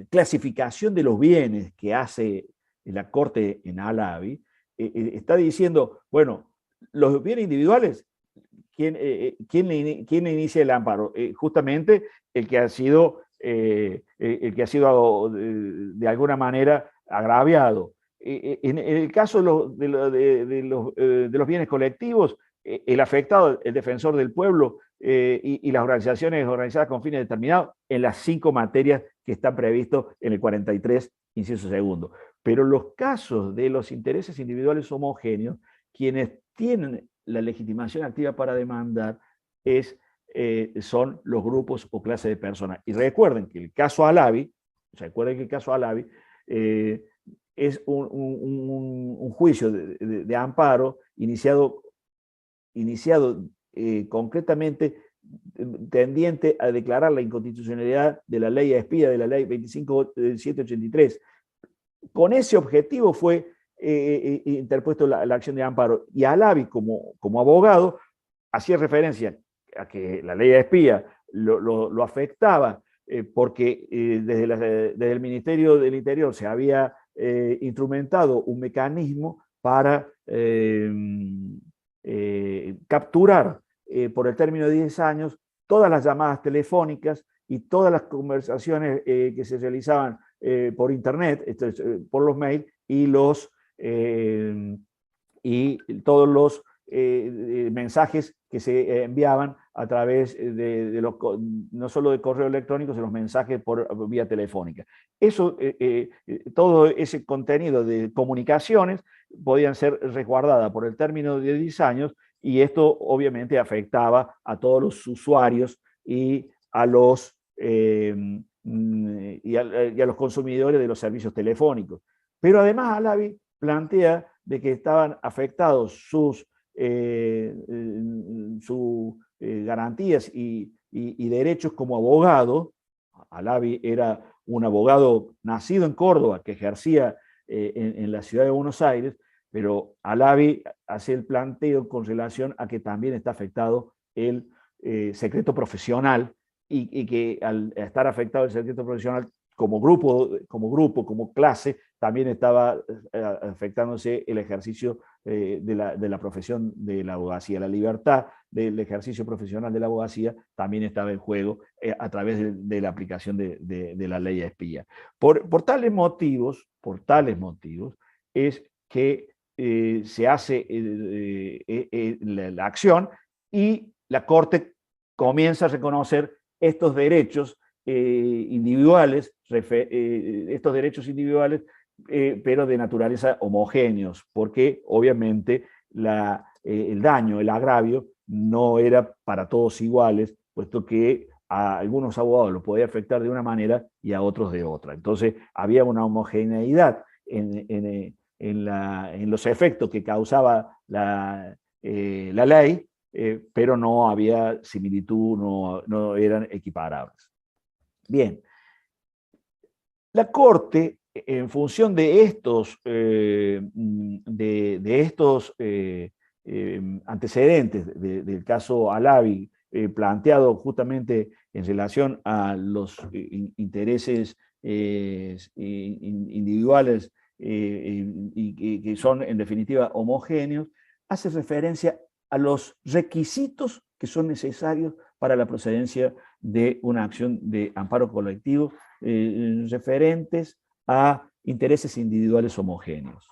clasificación de los bienes que hace la Corte en Alavi, está diciendo, bueno, los bienes individuales, ¿quién le inicia el amparo? Justamente el que ha sido de alguna manera agraviado. En el caso de los bienes colectivos, el afectado, el defensor del pueblo y las organizaciones organizadas con fines determinados en las 5 materias que están previstos en el 43, inciso segundo. Pero los casos de los intereses individuales homogéneos, quienes tienen la legitimación activa para demandar son los grupos o clases de personas. Y recuerden que el caso Alavi, es un juicio de amparo iniciado concretamente tendiente a declarar la inconstitucionalidad de la ley espía, de la ley 25783. Con ese objetivo fue interpuesto la acción de amparo, y Alavi como abogado hacía referencia a que la ley espía lo afectaba porque desde el Ministerio del Interior se había instrumentado un mecanismo para capturar por el término de 10 años todas las llamadas telefónicas y todas las conversaciones que se realizaban por internet, esto es, por los mails, y todos los mensajes que se enviaban a través no solo de correo electrónico, sino los mensajes por vía telefónica. Todo ese contenido de comunicaciones podían ser resguardadas por el término de 10 años, y esto obviamente afectaba a todos los usuarios y a los consumidores de los servicios telefónicos. Pero además Alavi plantea de que estaban afectados sus garantías y derechos como abogado. Alavi era un abogado nacido en Córdoba que ejercía en la ciudad de Buenos Aires, pero Alavi hace el planteo con relación a que también está afectado el secreto profesional, y que al estar afectado el secreto profesional como grupo, como clase, también estaba afectándose el ejercicio de la profesión de la abogacía. La libertad del ejercicio profesional de la abogacía también estaba en juego a través de la aplicación de la ley espía. Por tales motivos es que se hace la acción, y la Corte comienza a reconocer estos derechos individuales, pero de naturaleza homogéneos, porque obviamente el daño, el agravio, no era para todos iguales, puesto que a algunos abogados los podía afectar de una manera y a otros de otra. Entonces había una homogeneidad en los efectos que causaba la ley, pero no había similitud, no eran equiparables. Bien, la Corte, en función de estos antecedentes del caso Alavi, planteado justamente en relación a los intereses individuales y que son en definitiva homogéneos, hace referencia a los requisitos que son necesarios para la procedencia de una acción de amparo colectivo referentes a intereses individuales homogéneos.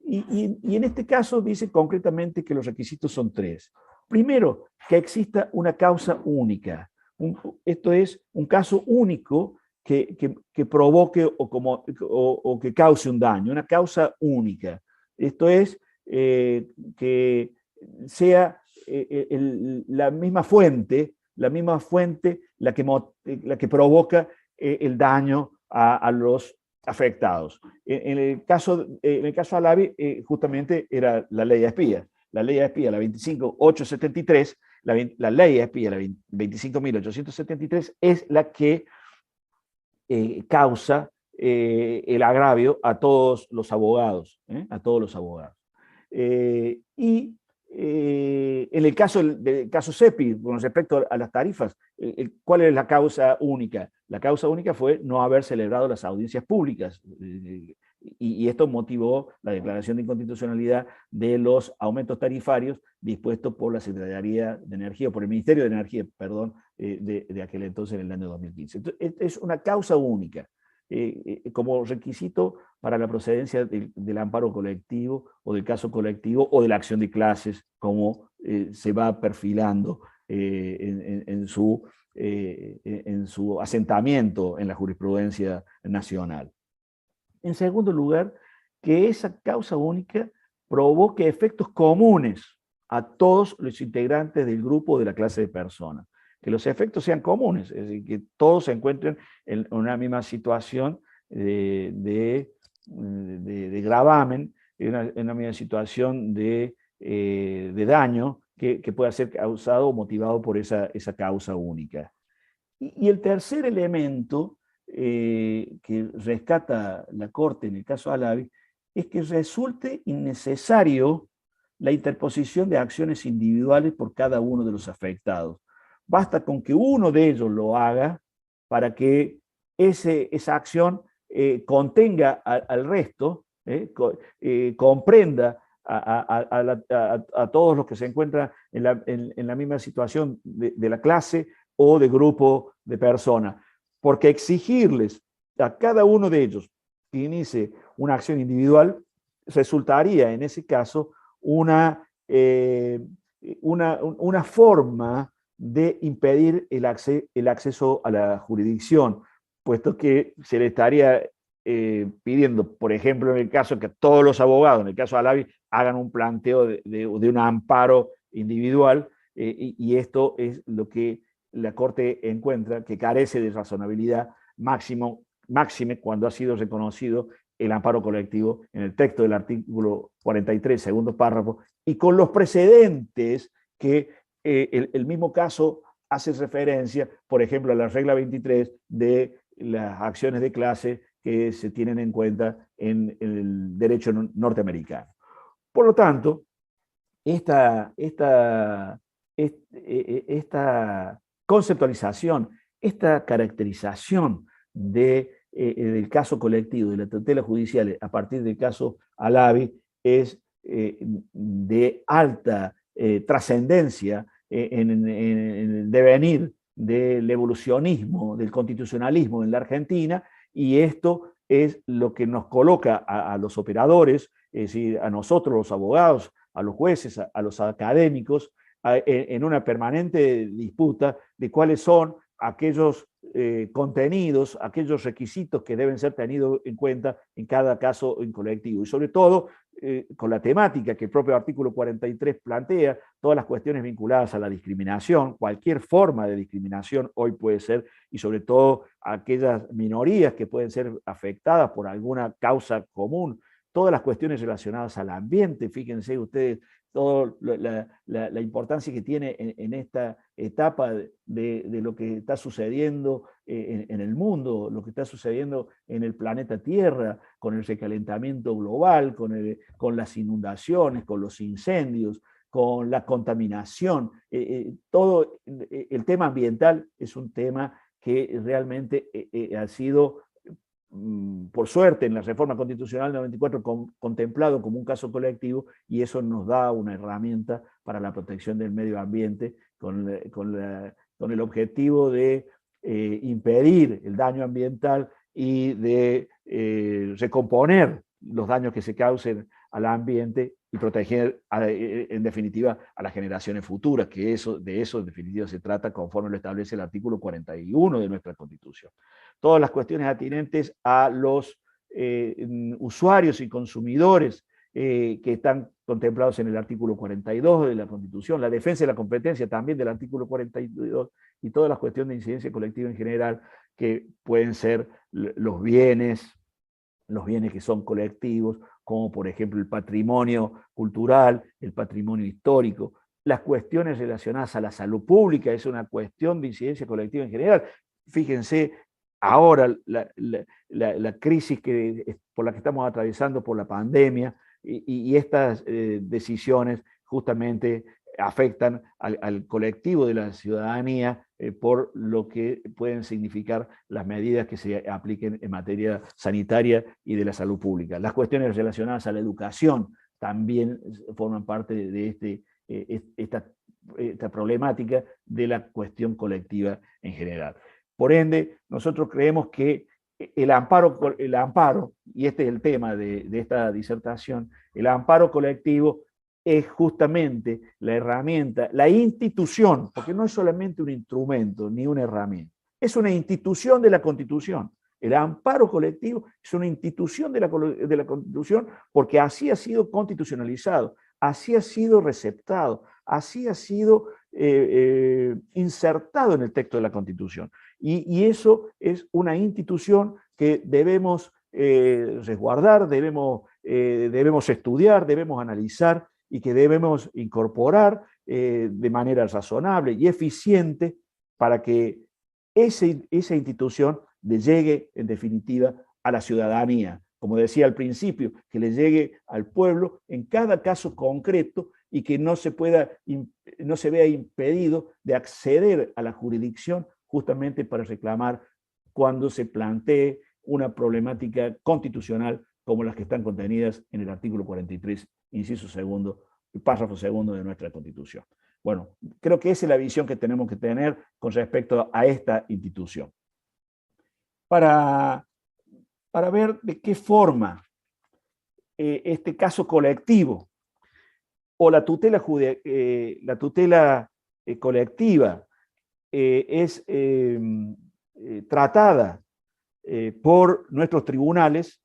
Y en este caso dice concretamente que los requisitos son 3. Primero, que exista una causa única. Esto es, un caso único que provoque o que cause un daño, una causa única. Esto es, que sea la misma fuente la que provoca el daño a los afectados. En el caso Alavi, justamente era la ley espía. La ley espía, la 25.873, la ley espía, la 25.873, es la que causa el agravio a todos los abogados, a todos los abogados. Y en el caso CEPI, con respecto a las tarifas, ¿cuál es la causa única? La causa única fue no haber celebrado las audiencias públicas, y esto motivó la declaración de inconstitucionalidad de los aumentos tarifarios dispuestos por la Secretaría de Energía, por el Ministerio de Energía, perdón, de aquel entonces, en el año 2015. Entonces, es una causa única. Como requisito para la procedencia del amparo colectivo o del caso colectivo o de la acción de clases, como se va perfilando en su asentamiento en la jurisprudencia nacional. En segundo lugar, que esa causa única provoque efectos comunes a todos los integrantes del grupo o de la clase de personas. Que los efectos sean comunes, es decir, que todos se encuentren en una misma situación de gravamen, en una misma situación de daño que pueda ser causado o motivado por esa causa única. Y el tercer elemento que rescata la Corte en el caso Alavi es que resulte innecesario la interposición de acciones individuales por cada uno de los afectados. Basta con que uno de ellos lo haga para que esa acción contenga al resto, comprenda a todos los que se encuentran en la misma situación de la clase o de grupo de personas. Porque exigirles a cada uno de ellos que inicie una acción individual resultaría en ese caso una forma de impedir el acceso a la jurisdicción, puesto que se le estaría pidiendo, por ejemplo, en el caso que todos los abogados, en el caso de Alavi, hagan un planteo de un amparo individual, y esto es lo que la Corte encuentra que carece de razonabilidad máxime cuando ha sido reconocido el amparo colectivo en el texto del artículo 43, segundo párrafo, y con los precedentes que el mismo caso hace referencia, por ejemplo, a la regla 23 de las acciones de clase que se tienen en cuenta en el derecho norteamericano. Por lo tanto, esta conceptualización, esta caracterización del caso colectivo, de la tutela judicial a partir del caso Alavi, es de alta trascendencia en el devenir del evolucionismo, del constitucionalismo en la Argentina, y esto es lo que nos coloca a los operadores, es decir, a nosotros los abogados, a los jueces, a los académicos, en una permanente disputa de cuáles son aquellos contenidos, aquellos requisitos que deben ser tenidos en cuenta en cada caso en colectivo. Y sobre todo, con la temática que el propio artículo 43 plantea, todas las cuestiones vinculadas a la discriminación, cualquier forma de discriminación hoy puede ser, y sobre todo aquellas minorías que pueden ser afectadas por alguna causa común, todas las cuestiones relacionadas al ambiente, fíjense ustedes, toda la importancia que tiene en esta etapa de lo que está sucediendo en el mundo, lo que está sucediendo en el planeta Tierra, con el recalentamiento global, con las inundaciones, con los incendios, con la contaminación. Todo el tema ambiental es un tema que realmente ha sido, por suerte, en la reforma constitucional 94 contemplado como un caso colectivo, y eso nos da una herramienta para la protección del medio ambiente con el objetivo de impedir el daño ambiental y de recomponer los daños que se causen al ambiente y proteger en definitiva a las generaciones futuras, que de eso en definitiva se trata conforme lo establece el artículo 41 de nuestra Constitución. Todas las cuestiones atinentes a los usuarios y consumidores que están contemplados en el artículo 42 de la Constitución, la defensa de la competencia también del artículo 42, y todas las cuestiones de incidencia colectiva en general, que pueden ser los bienes, los bienes que son colectivos, como por ejemplo el patrimonio cultural, el patrimonio histórico, las cuestiones relacionadas a la salud pública, es una cuestión de incidencia colectiva en general. Fíjense, ahora la crisis por la que estamos atravesando por la pandemia y estas decisiones justamente afectan al colectivo de la ciudadanía por lo que pueden significar las medidas que se apliquen en materia sanitaria y de la salud pública. Las cuestiones relacionadas a la educación también forman parte de esta problemática de la cuestión colectiva en general. Por ende, nosotros creemos que el amparo, y este es el tema de esta disertación, el amparo colectivo es justamente la herramienta, la institución, porque no es solamente un instrumento ni una herramienta, es una institución de la Constitución. El amparo colectivo es una institución de la Constitución porque así ha sido constitucionalizado, así ha sido receptado, así ha sido insertado en el texto de la Constitución. Y eso es una institución que debemos resguardar, debemos estudiar, debemos analizar y que debemos incorporar de manera razonable y eficiente para que esa institución le llegue, en definitiva, a la ciudadanía. Como decía al principio, que le llegue al pueblo en cada caso concreto y que no se vea impedido de acceder a la jurisdicción justamente para reclamar cuando se plantee una problemática constitucional como las que están contenidas en el artículo 43, inciso segundo, párrafo segundo de nuestra Constitución. Bueno, creo que esa es la visión que tenemos que tener con respecto a esta institución. Para ver de qué forma este caso colectivo o la tutela colectiva es tratada por nuestros tribunales,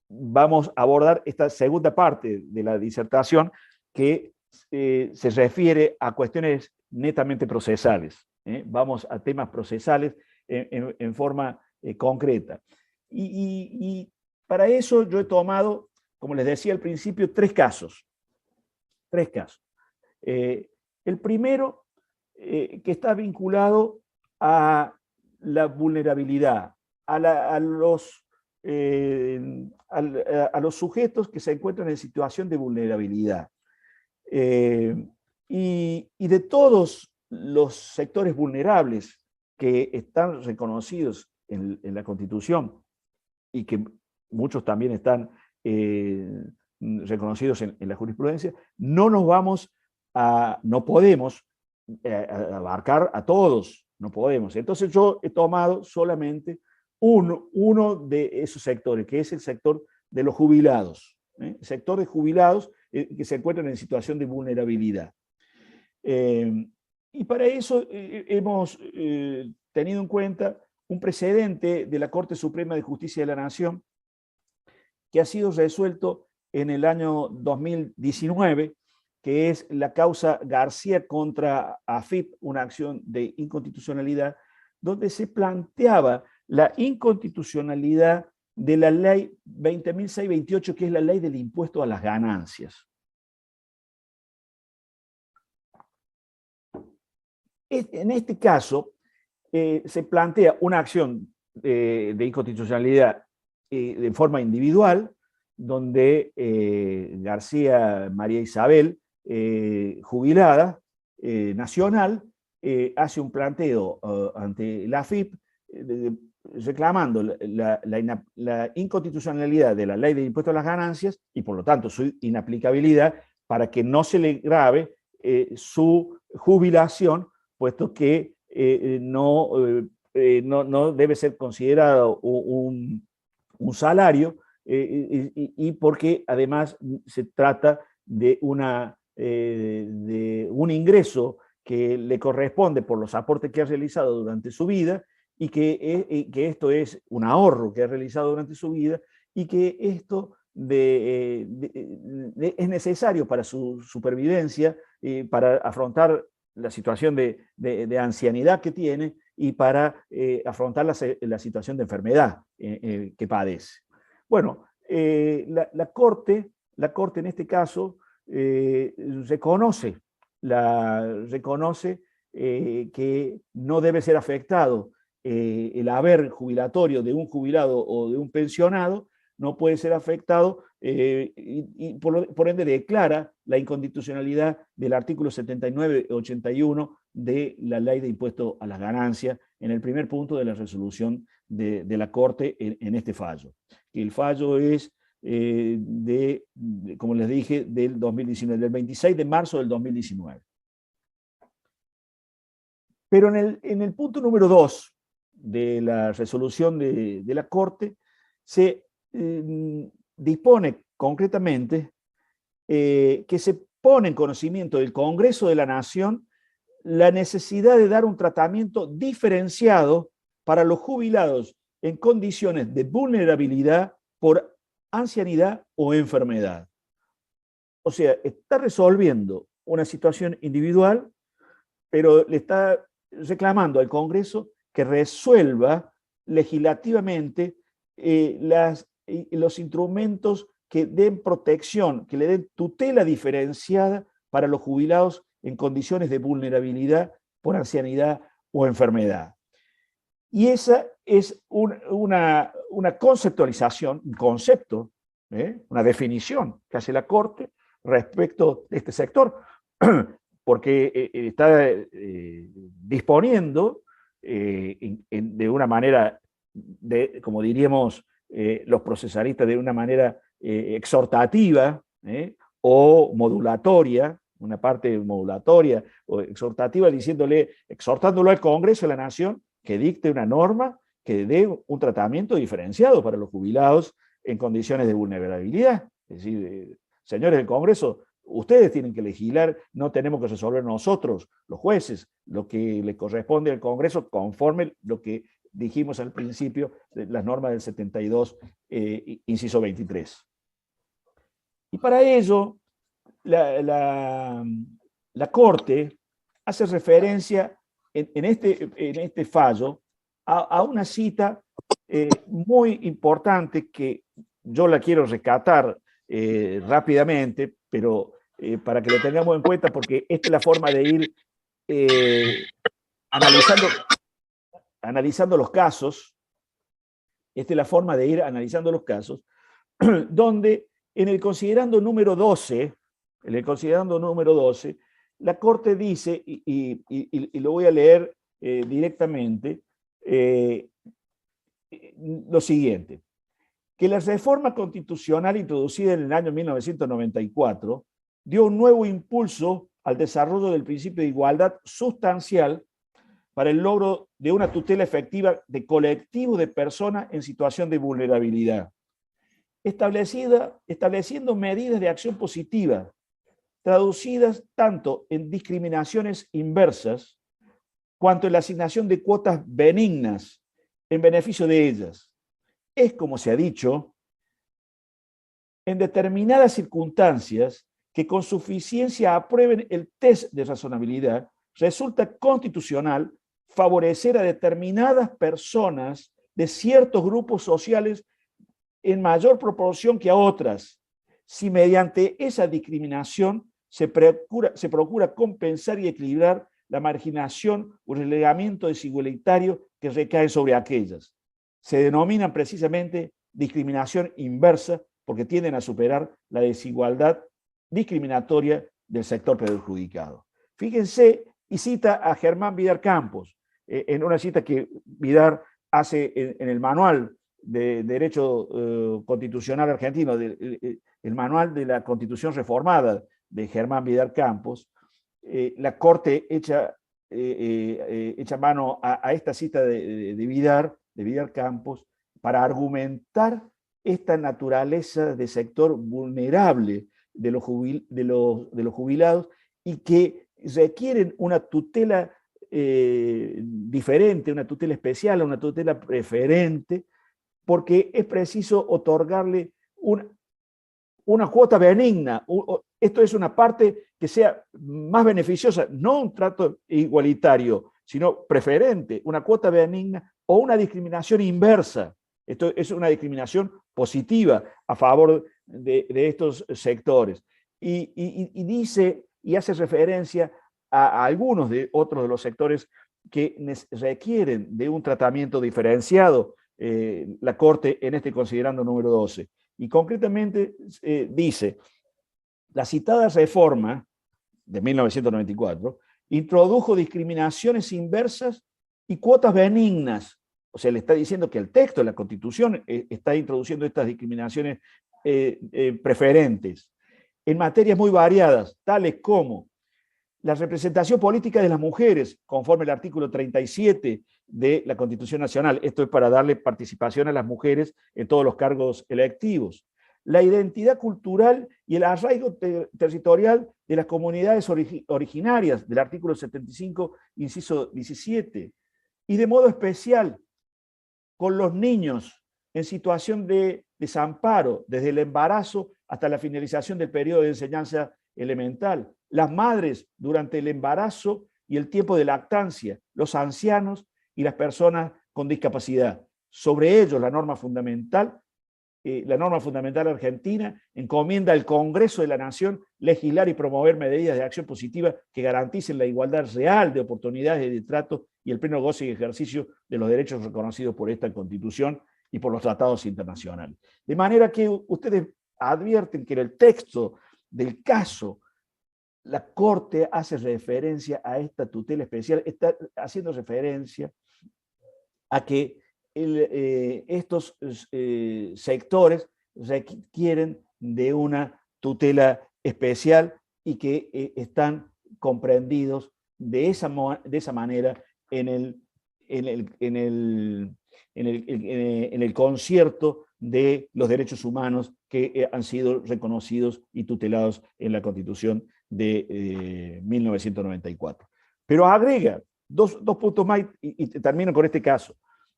vamos a abordar esta segunda parte de la disertación que se refiere a cuestiones netamente procesales. Vamos a temas procesales en forma concreta. Y para eso yo he tomado, como les decía al principio, tres casos. El primero, que está vinculado a la vulnerabilidad, a los sujetos que se encuentran en situación de vulnerabilidad. Y de todos los sectores vulnerables que están reconocidos en la Constitución y que muchos también están reconocidos en la jurisprudencia, no podemos abarcar a todos, no podemos. Entonces yo he tomado solamente uno de esos sectores, que es el sector de los jubilados, el sector de jubilados que se encuentran en situación de vulnerabilidad. Y para eso hemos tenido en cuenta un precedente de la Corte Suprema de Justicia de la Nación que ha sido resuelto en el año 2019, que es la causa García contra AFIP, una acción de inconstitucionalidad, donde se planteaba la inconstitucionalidad de la ley 20.628, que es la ley del impuesto a las ganancias. En este caso, se plantea una acción de inconstitucionalidad de forma individual, donde García María Isabel, jubilada nacional, hace un planteo ante la AFIP reclamando la inconstitucionalidad de la ley de impuesto a las ganancias y por lo tanto su inaplicabilidad para que no se le grave su jubilación, puesto que no debe ser considerado un salario y porque además se trata de un ingreso que le corresponde por los aportes que ha realizado durante su vida y que esto es un ahorro que ha realizado durante su vida y que esto es necesario para su supervivencia, para afrontar la situación de ancianidad que tiene y para afrontar la situación de enfermedad que padece. Bueno, la Corte en este caso reconoce que no debe ser afectado el haber jubilatorio de un jubilado o de un pensionado, no puede ser afectado y por ende declara la inconstitucionalidad del artículo 79-81 de la Ley de Impuesto a las Ganancias en el primer punto de la resolución de la Corte en este fallo. El fallo es como les dije, del 2019, del 26 de marzo del 2019. Pero en el punto número 2 de la resolución de la Corte se dispone concretamente que se pone en conocimiento del Congreso de la Nación la necesidad de dar un tratamiento diferenciado para los jubilados en condiciones de vulnerabilidad por ancianidad o enfermedad. O sea, está resolviendo una situación individual, pero le está reclamando al Congreso que resuelva legislativamente los instrumentos que den protección, que le den tutela diferenciada para los jubilados en condiciones de vulnerabilidad por ancianidad o enfermedad. Y esa es una conceptualización, un concepto, una definición que hace la Corte respecto de este sector, porque está disponiendo de una manera, como diríamos los procesalistas, de una manera exhortativa o modulatoria, una parte modulatoria o exhortativa, exhortándolo al Congreso de la Nación que dicte una norma que dé un tratamiento diferenciado para los jubilados en condiciones de vulnerabilidad. Es decir, señores del Congreso, ustedes tienen que legislar, no tenemos que resolver nosotros, los jueces, lo que le corresponde al Congreso conforme lo que dijimos al principio de las normas del 72, inciso 23. Y para ello, la Corte hace referencia en este fallo a una cita muy importante que yo la quiero rescatar rápidamente, pero para que lo tengamos en cuenta, porque esta es la forma de ir analizando los casos, donde en el considerando número 12, la Corte dice, y lo voy a leer directamente, lo siguiente: que la reforma constitucional introducida en el año 1994 dio un nuevo impulso al desarrollo del principio de igualdad sustancial para el logro de una tutela efectiva de colectivos de personas en situación de vulnerabilidad, estableciendo medidas de acción positiva, traducidas tanto en discriminaciones inversas, cuanto en la asignación de cuotas benignas en beneficio de ellas. Es, como se ha dicho, en determinadas circunstancias que con suficiencia aprueben el test de razonabilidad, resulta constitucional favorecer a determinadas personas de ciertos grupos sociales en mayor proporción que a otras, si mediante esa discriminación se procura compensar y equilibrar la marginación o relegamiento desigualitario que recae sobre aquellas. Se denominan precisamente discriminación inversa porque tienden a superar la desigualdad discriminatoria del sector perjudicado. Fíjense, y cita a Germán Vidar Campos, en una cita que Vidar hace en el manual de Derecho Constitucional Argentino, el manual de la Constitución Reformada de Germán Vidar Campos. La Corte echa mano a esta cita de Vidar Campos para argumentar esta naturaleza de sector vulnerable de los jubilados y que requieren una tutela diferente, una tutela especial, una tutela preferente, porque es preciso otorgarle una cuota benigna. Esto es una parte que sea más beneficiosa, no un trato igualitario, sino preferente, una cuota benigna o una discriminación inversa. Esto es una discriminación positiva a favor de estos sectores. Y dice y hace referencia a algunos de otros de los sectores que requieren de un tratamiento diferenciado, la Corte en este considerando número 12. Y concretamente dice, la citada reforma de 1994 introdujo discriminaciones inversas y cuotas benignas. O sea, le está diciendo que el texto de la Constitución está introduciendo estas discriminaciones preferentes en materias muy variadas, tales como la representación política de las mujeres, conforme al artículo 37 de la Constitución Nacional. Esto es para darle participación a las mujeres en todos los cargos electivos. La identidad cultural y el arraigo territorial de las comunidades originarias, del artículo 75, inciso 17. Y de modo especial, con los niños en situación de desamparo, desde el embarazo hasta la finalización del periodo de enseñanza elemental, las madres durante el embarazo y el tiempo de lactancia, los ancianos y las personas con discapacidad. Sobre ellos, la norma fundamental argentina encomienda al Congreso de la Nación legislar y promover medidas de acción positiva que garanticen la igualdad real de oportunidades de trato y el pleno goce y ejercicio de los derechos reconocidos por esta Constitución y por los tratados internacionales. De manera que ustedes advierten que en el texto del caso la Corte hace referencia a esta tutela especial, está haciendo referencia a que estos sectores requieren de una tutela especial y que están comprendidos de esa manera en el concierto de los derechos humanos que han sido reconocidos y tutelados en la Constitución de 1994. Pero agrega dos puntos más y termino con este caso.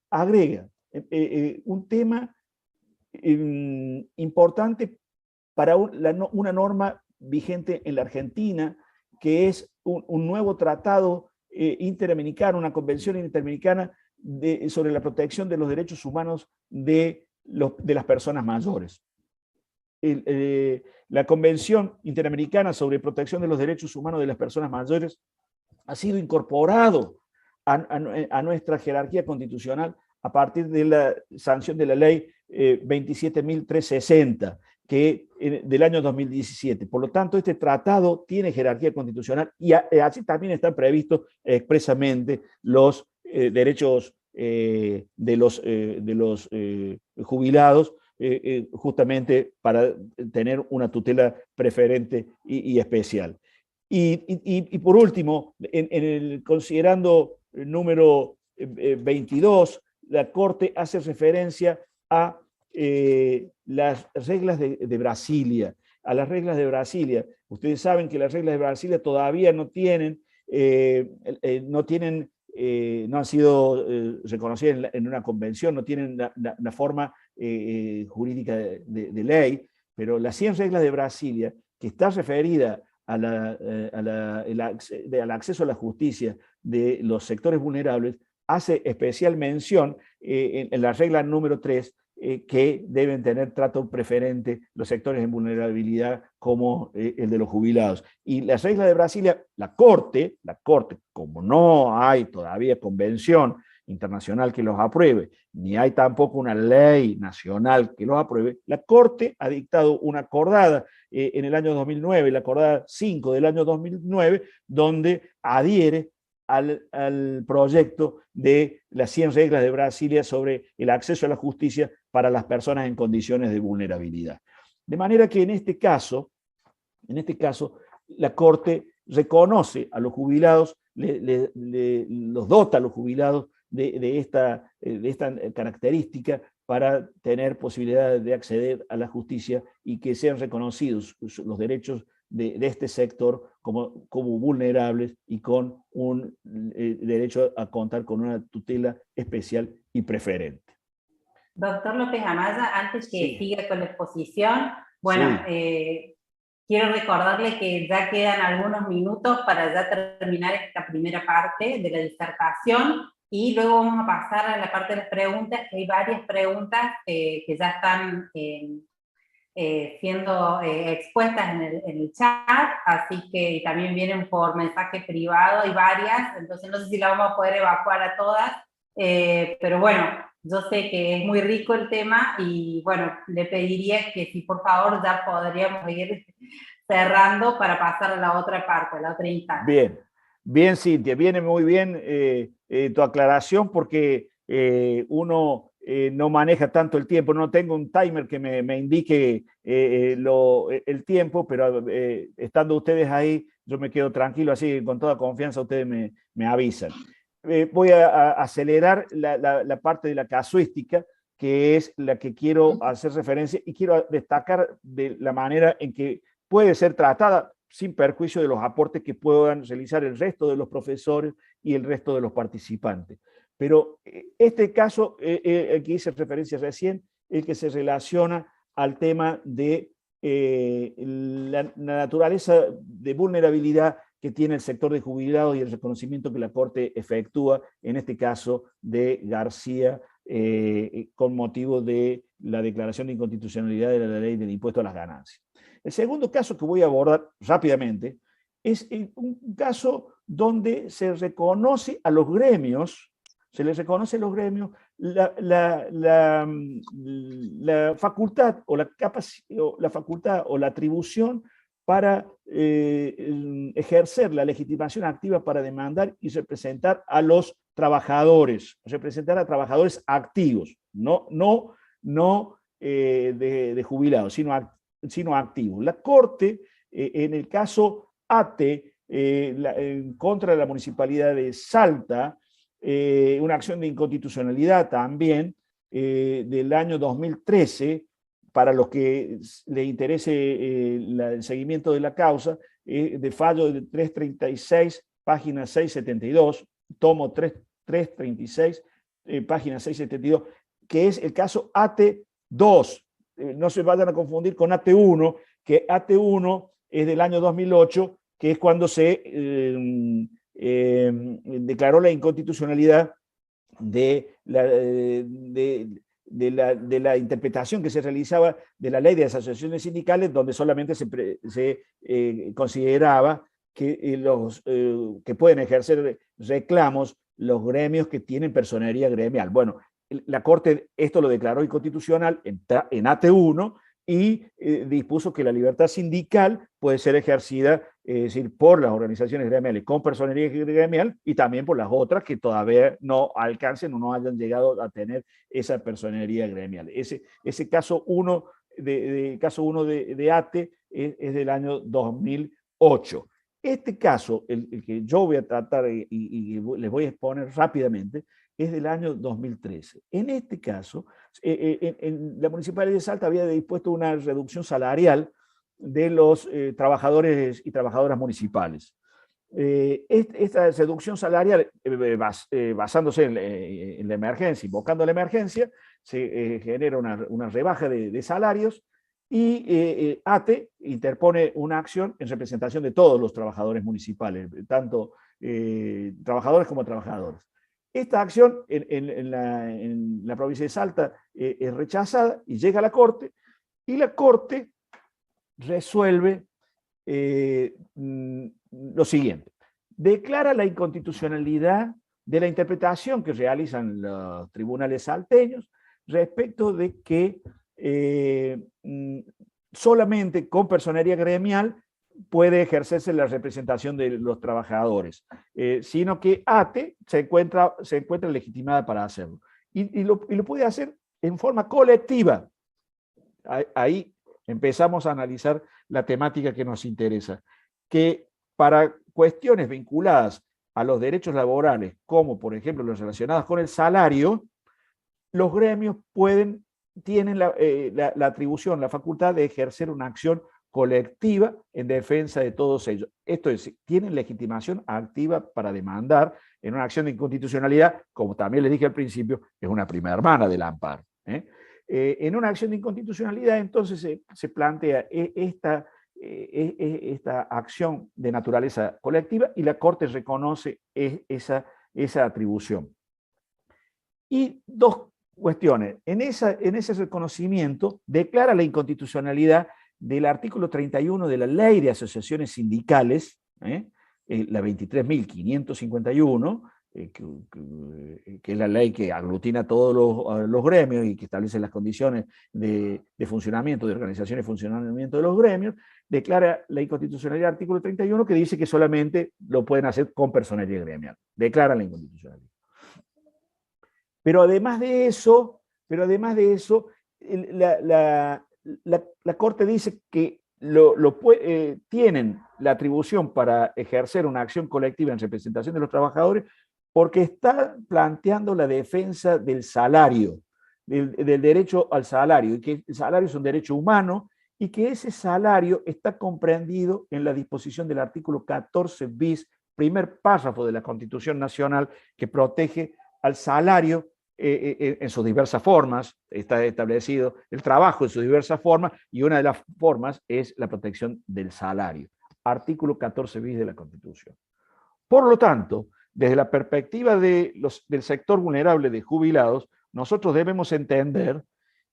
Agrega un tema importante para una norma vigente en la Argentina, que es un nuevo tratado interamericano, una convención interamericana sobre la protección de los derechos humanos de las personas mayores. La Convención Interamericana sobre Protección de los Derechos Humanos de las Personas Mayores ha sido incorporado a nuestra jerarquía constitucional a partir de la sanción de la ley 27.360 del año 2017. Por lo tanto, este tratado tiene jerarquía constitucional y así también están previstos expresamente los derechos de los jubilados, justamente para tener una tutela preferente y especial. Y por último, considerando el número 22, la Corte hace referencia a las reglas de Brasilia, a las reglas de Brasilia. Ustedes saben que las reglas de Brasilia todavía no han sido reconocidas en una convención, no tienen la forma jurídica de ley, pero las 100 reglas de Brasilia, que está referida al acceso a la justicia de los sectores vulnerables, hace especial mención en la regla número 3 que deben tener trato preferente los sectores en vulnerabilidad como el de los jubilados. Y las reglas de Brasilia, la Corte, como no hay todavía convención internacional que los apruebe, ni hay tampoco una ley nacional que los apruebe, la Corte ha dictado una acordada en el año 2009, la acordada 5 del año 2009, donde adhiere al proyecto de las 100 reglas de Brasilia sobre el acceso a la justicia para las personas en condiciones de vulnerabilidad. De manera que en este caso, la Corte reconoce a los jubilados, los dota a los jubilados de esta característica para tener posibilidad de acceder a la justicia y que sean reconocidos los derechos de este sector como vulnerables y con un derecho a contar con una tutela especial y preferente. Doctor López Amaya, antes que Sí. siga con la exposición, bueno, Sí. quiero recordarle que ya quedan algunos minutos para ya terminar esta primera parte de la disertación y luego vamos a pasar a la parte de las preguntas, que hay varias preguntas que ya están siendo expuestas en el chat, así que también vienen por mensaje privado, hay varias, entonces no sé si la vamos a poder evacuar a todas, pero bueno, yo sé que es muy rico el tema y bueno, le pediría que si por favor ya podríamos ir cerrando para pasar a la otra parte, a la otra instancia. Bien, bien, Cintia, viene muy bien tu aclaración porque uno no maneja tanto el tiempo, no tengo un timer que me indique el tiempo, pero estando ustedes ahí, yo me quedo tranquilo, así con toda confianza ustedes me avisan. Voy a acelerar la parte de la casuística, que es la que quiero hacer referencia y quiero destacar de la manera en que puede ser tratada sin perjuicio de los aportes que puedan realizar el resto de los profesores y el resto de los participantes. Pero este caso, el que hice referencia recién, el que se relaciona al tema de la naturaleza de vulnerabilidad que tiene el sector de jubilados y el reconocimiento que la Corte efectúa, en este caso de García, con motivo de la declaración de inconstitucionalidad de la ley del impuesto a las ganancias. El segundo caso que voy a abordar rápidamente es un caso donde se reconoce a los gremios, se les reconoce a los gremios la facultad o la facultad o la atribución para ejercer la legitimación activa para demandar y representar a los trabajadores, representar a trabajadores activos, no de jubilados, sino activos. La Corte, en el caso ATE, en contra de la Municipalidad de Salta, una acción de inconstitucionalidad también del año 2013, para los que le interese el seguimiento de la causa, de fallo de 336, página 672, tomo 336, página 672, que es el caso AT2. No se vayan a confundir con AT1, que AT1 es del año 2008, que es cuando se declaró la inconstitucionalidad de la interpretación que se realizaba de la ley de las asociaciones sindicales, donde solamente se consideraba que, que pueden ejercer reclamos los gremios que tienen personería gremial. Bueno, la Corte esto lo declaró inconstitucional en AT1 y dispuso que la libertad sindical puede ser ejercida, es decir, por las organizaciones gremiales con personería gremial y también por las otras que todavía no alcancen o no hayan llegado a tener esa personería gremial. Ese caso 1 de ATE es del año 2008. Este caso, el que yo voy a tratar y les voy a exponer rápidamente, es del año 2013. En este caso, la Municipalidad de Salta había dispuesto una reducción salarial de los trabajadores y trabajadoras municipales. Esta reducción salarial, basándose en la emergencia, invocando la emergencia, se genera una rebaja de salarios y ATE interpone una acción en representación de todos los trabajadores municipales, tanto trabajadores como trabajadores. Esta acción en la provincia de Salta es rechazada y llega a la Corte, y la Corte resuelve lo siguiente. Declara la inconstitucionalidad de la interpretación que realizan los tribunales salteños respecto de que solamente con personería gremial puede ejercerse la representación de los trabajadores, sino que ATE se encuentra legitimada para hacerlo. Y lo puede hacer en forma colectiva. Ahí empezamos a analizar la temática que nos interesa, que para cuestiones vinculadas a los derechos laborales, como por ejemplo las relacionadas con el salario, los gremios tienen la atribución, la facultad de ejercer una acción colectiva en defensa de todos ellos. Esto es, tienen legitimación activa para demandar en una acción de inconstitucionalidad, como también les dije al principio, es una prima hermana del amparo. En una acción de inconstitucionalidad, entonces se plantea esta acción de naturaleza colectiva y la Corte reconoce esa atribución. Y dos cuestiones. En ese reconocimiento declara la inconstitucionalidad del artículo 31 de la Ley de Asociaciones Sindicales, la 23.551, que es la ley que aglutina a todos los gremios y que establece las condiciones de funcionamiento, de organización y funcionamiento de los gremios, declara la inconstitucionalidad del artículo 31 que dice que solamente lo pueden hacer con personalidad gremial. Declara la inconstitucionalidad. Pero además de eso, la Corte dice que tienen la atribución para ejercer una acción colectiva en representación de los trabajadores porque está planteando la defensa del salario, del derecho al salario, y que el salario es un derecho humano, y que ese salario está comprendido en la disposición del artículo 14 bis, primer párrafo de la Constitución Nacional, que protege al salario en sus diversas formas. Está establecido el trabajo en sus diversas formas, y una de las formas es la protección del salario. Artículo 14 bis de la Constitución. Por lo tanto, desde la perspectiva del sector vulnerable de jubilados, nosotros debemos entender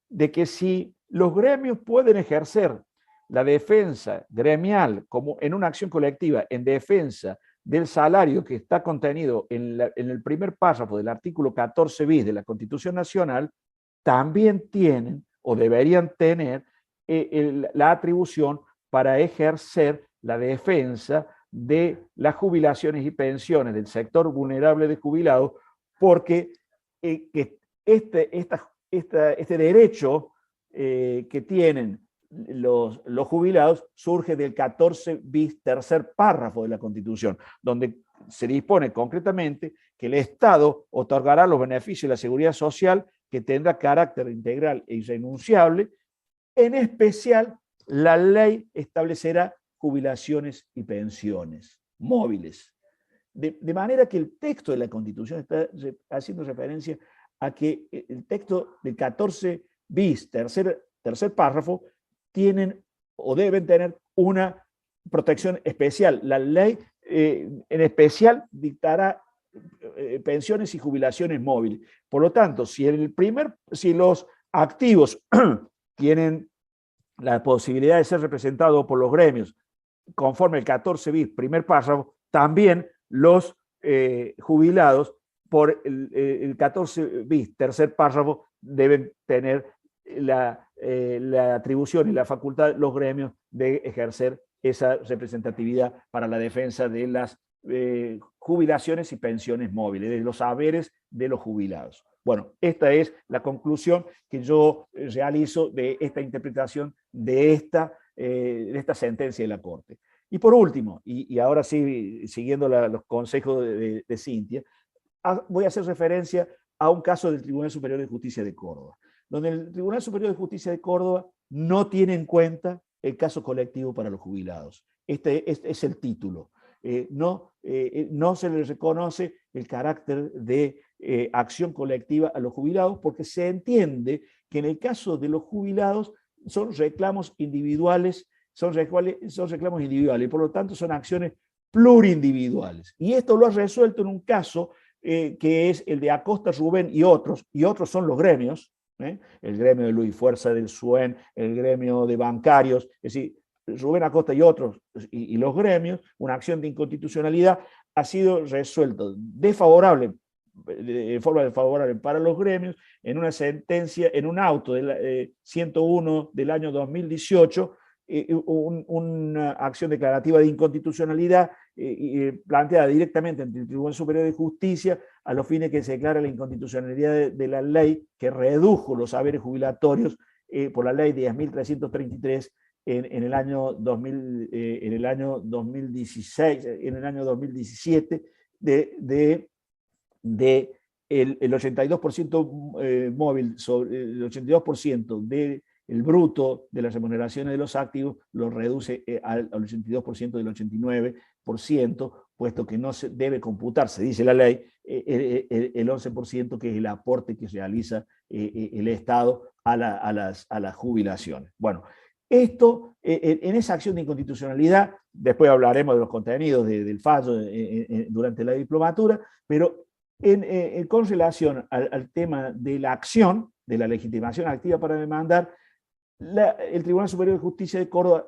de que si los gremios pueden ejercer la defensa gremial como en una acción colectiva en defensa del salario que está contenido en el primer párrafo del artículo 14 bis de la Constitución Nacional, también tienen o deberían tener la atribución para ejercer la defensa de las jubilaciones y pensiones del sector vulnerable de jubilados, porque este derecho que tienen los jubilados surge del 14 bis tercer párrafo de la Constitución, donde se dispone concretamente que el Estado otorgará los beneficios de la seguridad social que tendrá carácter integral e irrenunciable. En especial, la ley establecerá jubilaciones y pensiones móviles. De manera que el texto de la Constitución está haciendo referencia a que el texto del 14 bis, tercer párrafo, tienen o deben tener una protección especial. La ley en especial dictará pensiones y jubilaciones móviles. Por lo tanto, si los activos tienen la posibilidad de ser representados por los gremios conforme el 14 bis, primer párrafo, también los jubilados por el 14 bis, tercer párrafo, deben tener la atribución y la facultad, los gremios, de ejercer esa representatividad para la defensa de las jubilaciones y pensiones móviles, de los haberes de los jubilados. Bueno, esta es la conclusión que yo realizo de esta interpretación de esta sentencia de la Corte. Y por último, y ahora sí, siguiendo los consejos de Cintia, voy a hacer referencia a un caso del Tribunal Superior de Justicia de Córdoba, donde el Tribunal Superior de Justicia de Córdoba no tiene en cuenta el caso colectivo para los jubilados. Este es el título. No se les reconoce el carácter de acción colectiva a los jubilados, porque se entiende que en el caso de los jubilados son reclamos individuales, y por lo tanto son acciones plurindividuales. Y esto lo ha resuelto en un caso que es el de Acosta, Rubén y otros son los gremios, el gremio de Luis Fuerza del SUEN, el gremio de bancarios, es decir, Rubén Acosta y otros, y los gremios, una acción de inconstitucionalidad ha sido resuelto de forma desfavorable para los gremios en una sentencia, en un auto del 101 del año 2018, una acción declarativa de inconstitucionalidad planteada directamente ante el Tribunal Superior de Justicia a los fines que se declara la inconstitucionalidad de la ley que redujo los haberes jubilatorios por la ley 10.333 en el año 2016, en el año 2017, el 82% móvil, sobre el 82% del bruto de las remuneraciones de los activos lo reduce al 82% del 89%, puesto que no se debe computarse, dice la ley, el 11% que es el aporte que realiza el Estado a las jubilaciones. Bueno, esto, en esa acción de inconstitucionalidad, después hablaremos de los contenidos del fallo durante la diplomatura, pero con relación al tema de la acción, de la legitimación activa para demandar, el Tribunal Superior de Justicia de Córdoba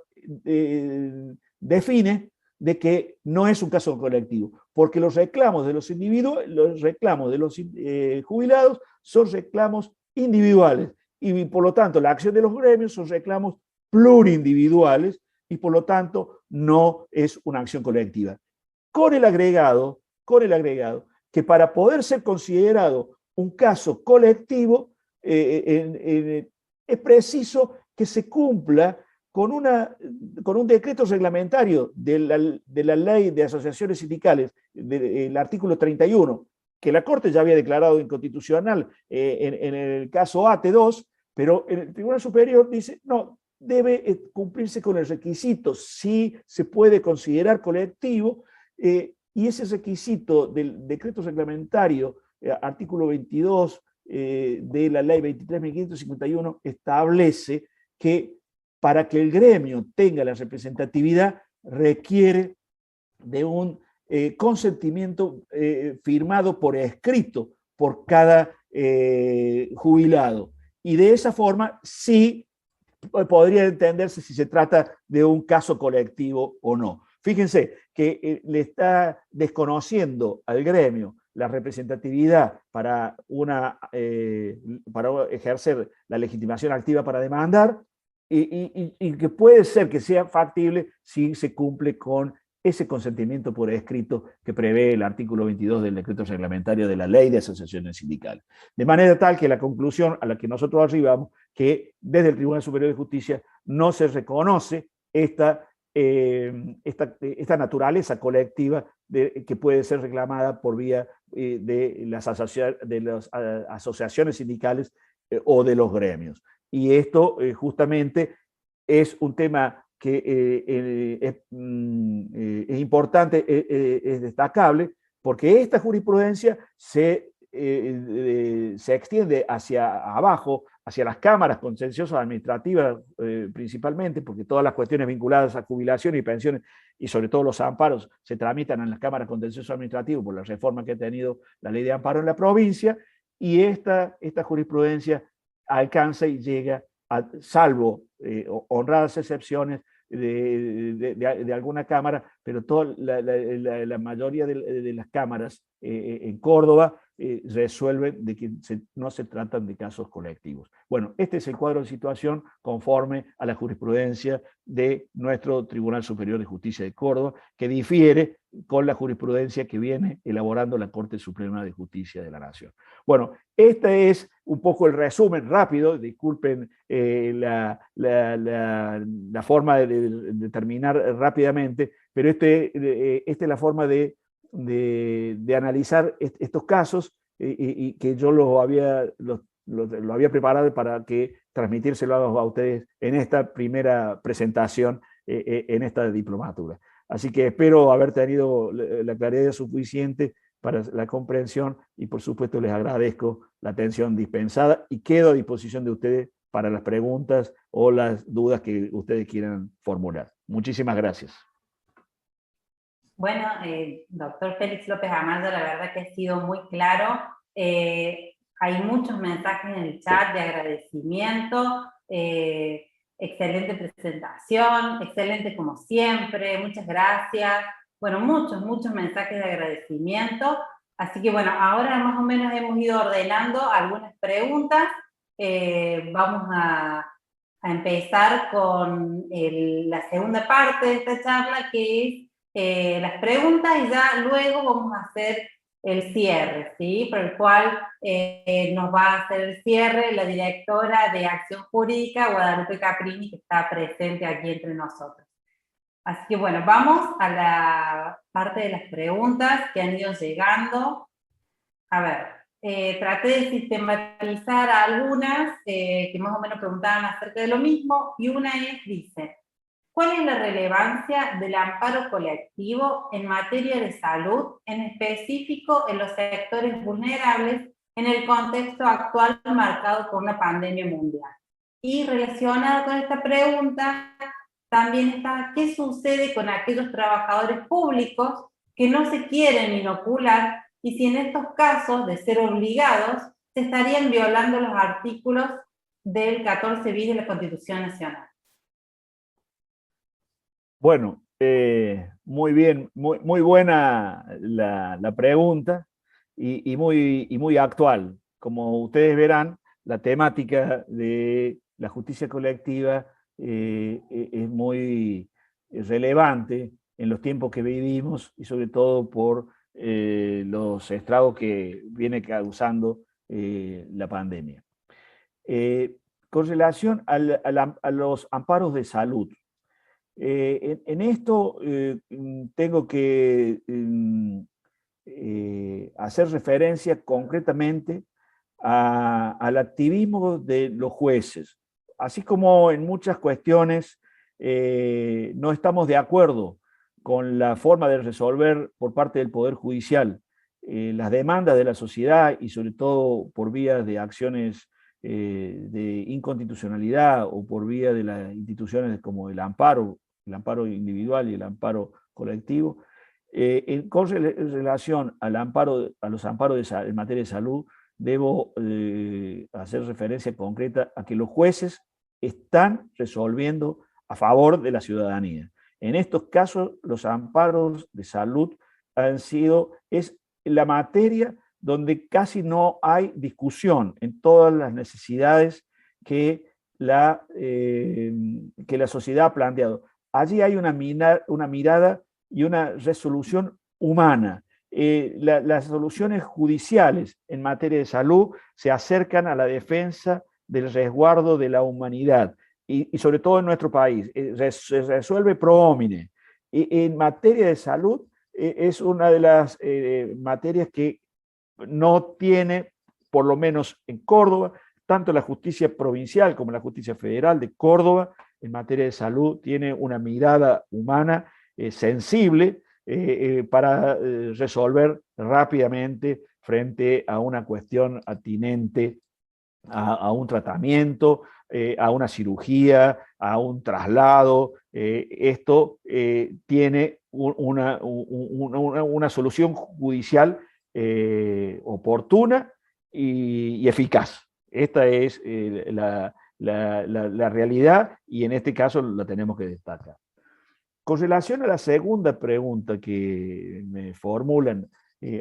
define de que no es un caso colectivo, porque los reclamos de los individuos, los reclamos de los jubilados son reclamos individuales, y por lo tanto la acción de los gremios son reclamos plurindividuales, y por lo tanto no es una acción colectiva. Con el agregado que para poder ser considerado un caso colectivo, es preciso que se cumpla con un decreto reglamentario de la Ley de Asociaciones Sindicales, del artículo 31, que la Corte ya había declarado inconstitucional en el caso AT2, pero el Tribunal Superior dice, no, debe cumplirse con el requisito, si se puede considerar colectivo, y ese requisito del decreto reglamentario, artículo 22 de la ley 23.551, establece que para que el gremio tenga la representatividad requiere de un consentimiento firmado por escrito por cada jubilado. Y de esa forma sí podría entenderse si se trata de un caso colectivo o no. Fíjense que le está desconociendo al gremio la representatividad para ejercer la legitimación activa para demandar, y que puede ser que sea factible si se cumple con ese consentimiento por escrito que prevé el artículo 22 del decreto reglamentario de la Ley de Asociaciones Sindicales. De manera tal que la conclusión a la que nosotros arribamos, que desde el Tribunal Superior de Justicia no se reconoce esta naturaleza colectiva que puede ser reclamada por vía de las asociaciones sindicales o de los gremios. Y esto justamente es un tema que es importante, es destacable, porque esta jurisprudencia se extiende hacia abajo, hacia las cámaras contenciosas administrativas principalmente, porque todas las cuestiones vinculadas a jubilación y pensiones, y sobre todo los amparos, se tramitan en las cámaras contenciosas administrativas por la reforma que ha tenido la ley de amparo en la provincia, y esta jurisprudencia alcanza y llega, salvo honradas excepciones de alguna cámara, pero la mayoría de las cámaras en Córdoba resuelven de que no se tratan de casos colectivos. Bueno, este es el cuadro de situación conforme a la jurisprudencia de nuestro Tribunal Superior de Justicia de Córdoba, que difiere con la jurisprudencia que viene elaborando la Corte Suprema de Justicia de la Nación. Bueno, este es un poco el resumen rápido, disculpen la forma de terminar rápidamente, pero esta es la forma de analizar estos casos, y que yo lo había preparado para que transmitírselo a ustedes en esta primera presentación en esta diplomatura. Así que espero haber tenido la claridad suficiente para la comprensión, y por supuesto les agradezco la atención dispensada y quedo a disposición de ustedes para las preguntas o las dudas que ustedes quieran formular. Muchísimas gracias. Bueno, doctor Félix López Amaya, la verdad que ha sido muy claro. Hay muchos mensajes en el chat de agradecimiento. Excelente presentación, excelente como siempre, muchas gracias. Bueno, muchos mensajes de agradecimiento. Así que bueno, ahora más o menos hemos ido ordenando algunas preguntas. Vamos a empezar con la segunda parte de esta charla, que es las preguntas, y ya luego vamos a hacer el cierre, ¿sí? Por el cual nos va a hacer el cierre la directora de Acción Jurídica, Guadalupe Caprini, que está presente aquí entre nosotros. Así que bueno, vamos a la parte de las preguntas que han ido llegando. A ver, traté de sistematizar algunas que más o menos preguntaban acerca de lo mismo, y una dice: ¿cuál es la relevancia del amparo colectivo en materia de salud, en específico en los sectores vulnerables, en el contexto actual marcado por una pandemia mundial? Y relacionado con esta pregunta, también está, ¿qué sucede con aquellos trabajadores públicos que no se quieren inocular y si en estos casos de ser obligados se estarían violando los artículos del 14 bis de la Constitución Nacional? Bueno, muy bien, muy buena la pregunta y muy actual. Como ustedes verán, la temática de la justicia colectiva es muy relevante en los tiempos que vivimos y sobre todo por los estragos que viene causando la pandemia. Con relación a los amparos de salud, en esto tengo que hacer referencia concretamente al activismo de los jueces. Así como en muchas cuestiones no estamos de acuerdo con la forma de resolver por parte del Poder Judicial las demandas de la sociedad y sobre todo por vía de acciones de inconstitucionalidad o por vía de las instituciones como el amparo individual y el amparo colectivo. Con relación al amparo, a los amparos en materia de salud, debo hacer referencia concreta a que los jueces están resolviendo a favor de la ciudadanía. En estos casos, los amparos de salud es la materia donde casi no hay discusión en todas las necesidades que la sociedad ha planteado. Allí hay una mirada y una resolución humana. Las soluciones judiciales en materia de salud se acercan a la defensa del resguardo de la humanidad y sobre todo en nuestro país. Se resuelve pro homine. En materia de salud es una de las materias que no tiene, por lo menos en Córdoba, tanto la justicia provincial como la justicia federal de Córdoba, en materia de salud, tiene una mirada humana sensible para resolver rápidamente frente a una cuestión atinente a un tratamiento, a una cirugía, a un traslado. Esto tiene una solución judicial oportuna y eficaz. Esta es la realidad y en este caso la tenemos que destacar. Con relación a la segunda pregunta que me formulan